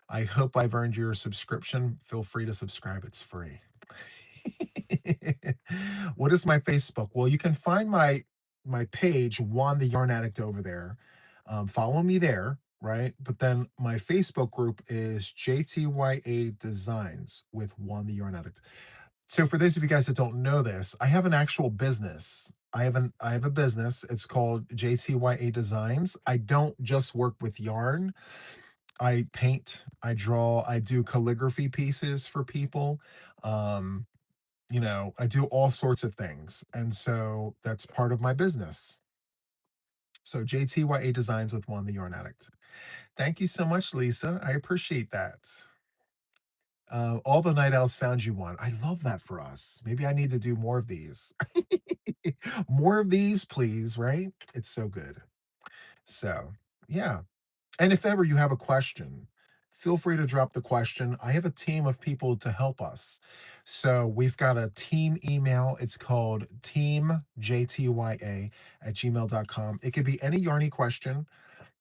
I hope I've earned your subscription. Feel free to subscribe, it's free. What is my Facebook? Well, you can find my page, Juan the Yarn Addict, over there. Follow me there, right? But then my Facebook group is JTYA Designs with Juan the Yarn Addict. So for those of you guys that don't know this, I have an actual business. I have a business. It's called JTYA Designs. I don't just work with yarn. I paint, I draw, I do calligraphy pieces for people. Um, I do all sorts of things. And so that's part of my business. So JTYA Designs with Juan the Yarn Addict. Thank you so much, Lisa. I appreciate that. All the night owls found you one. I love that for us. Maybe I need to do more of these. More of these, please, right? It's so good. So, yeah. And if ever you have a question, feel free to drop the question. I have a team of people to help us. So we've got a team email. It's called teamjtya@gmail.com. It could be any yarny question.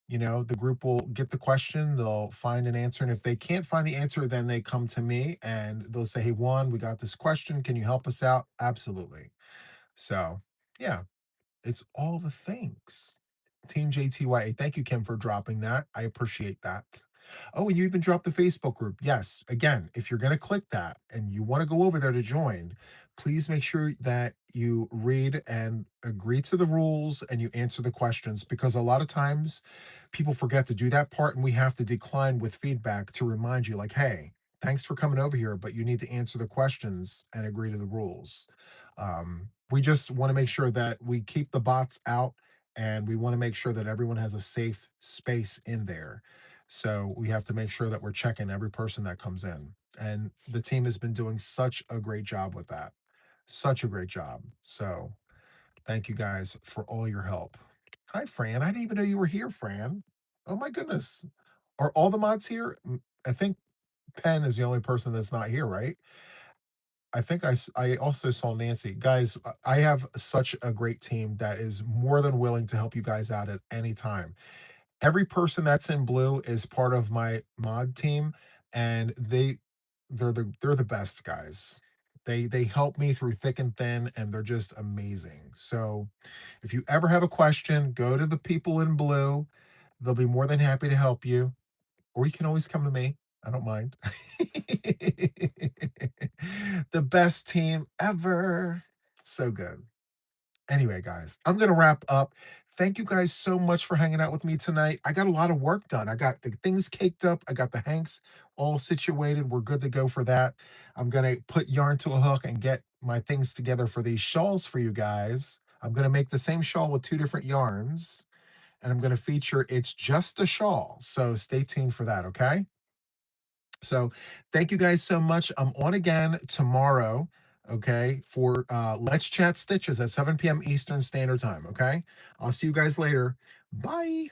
The group will get the question, they'll find an answer. And if they can't find the answer, then they come to me and they'll say, "Hey, Juan, we got this question. Can you help us out?" Absolutely. So, yeah. It's all the things. Team JTYA. Thank you, Kim, for dropping that. I appreciate that. Oh, and you even dropped the Facebook group. Yes. Again, if you're going to click that and you want to go over there to join, please make sure that you read and agree to the rules and you answer the questions, because a lot of times people forget to do that part and we have to decline with feedback to remind you, like, hey, thanks for coming over here, but you need to answer the questions and agree to the rules. We just want to make sure that we keep the bots out, and we want to make sure that everyone has a safe space in there. So we have to make sure that we're checking every person that comes in. And the team has been doing such a great job with that. Such a great job. So thank you guys for all your help. Hi, Fran. I didn't even know you were here, Fran. Oh my goodness. Are all the mods here? I think Penn is the only person that's not here, right? I think I also saw Nancy. Guys, I have such a great team that is more than willing to help you guys out at any time. Every person that's in blue is part of my mod team, and they're the best guys. They help me through thick and thin, and they're just amazing. So if you ever have a question, go to the people in blue. They'll be more than happy to help you, or you can always come to me. I don't mind. The best team ever. So good. Anyway, guys, I'm going to wrap up. Thank you guys so much for hanging out with me tonight. I got a lot of work done. I got the things caked up. I got the hanks all situated. We're good to go for that. I'm going to put yarn to a hook and get my things together for these shawls for you guys. I'm going to make the same shawl with two different yarns, and I'm going to feature It's Just a Shawl. So stay tuned for that, okay? So thank you guys so much. I'm on again tomorrow, okay, for Let's Chat Stitches at 7 p.m. Eastern Standard Time, okay? I'll see you guys later. Bye.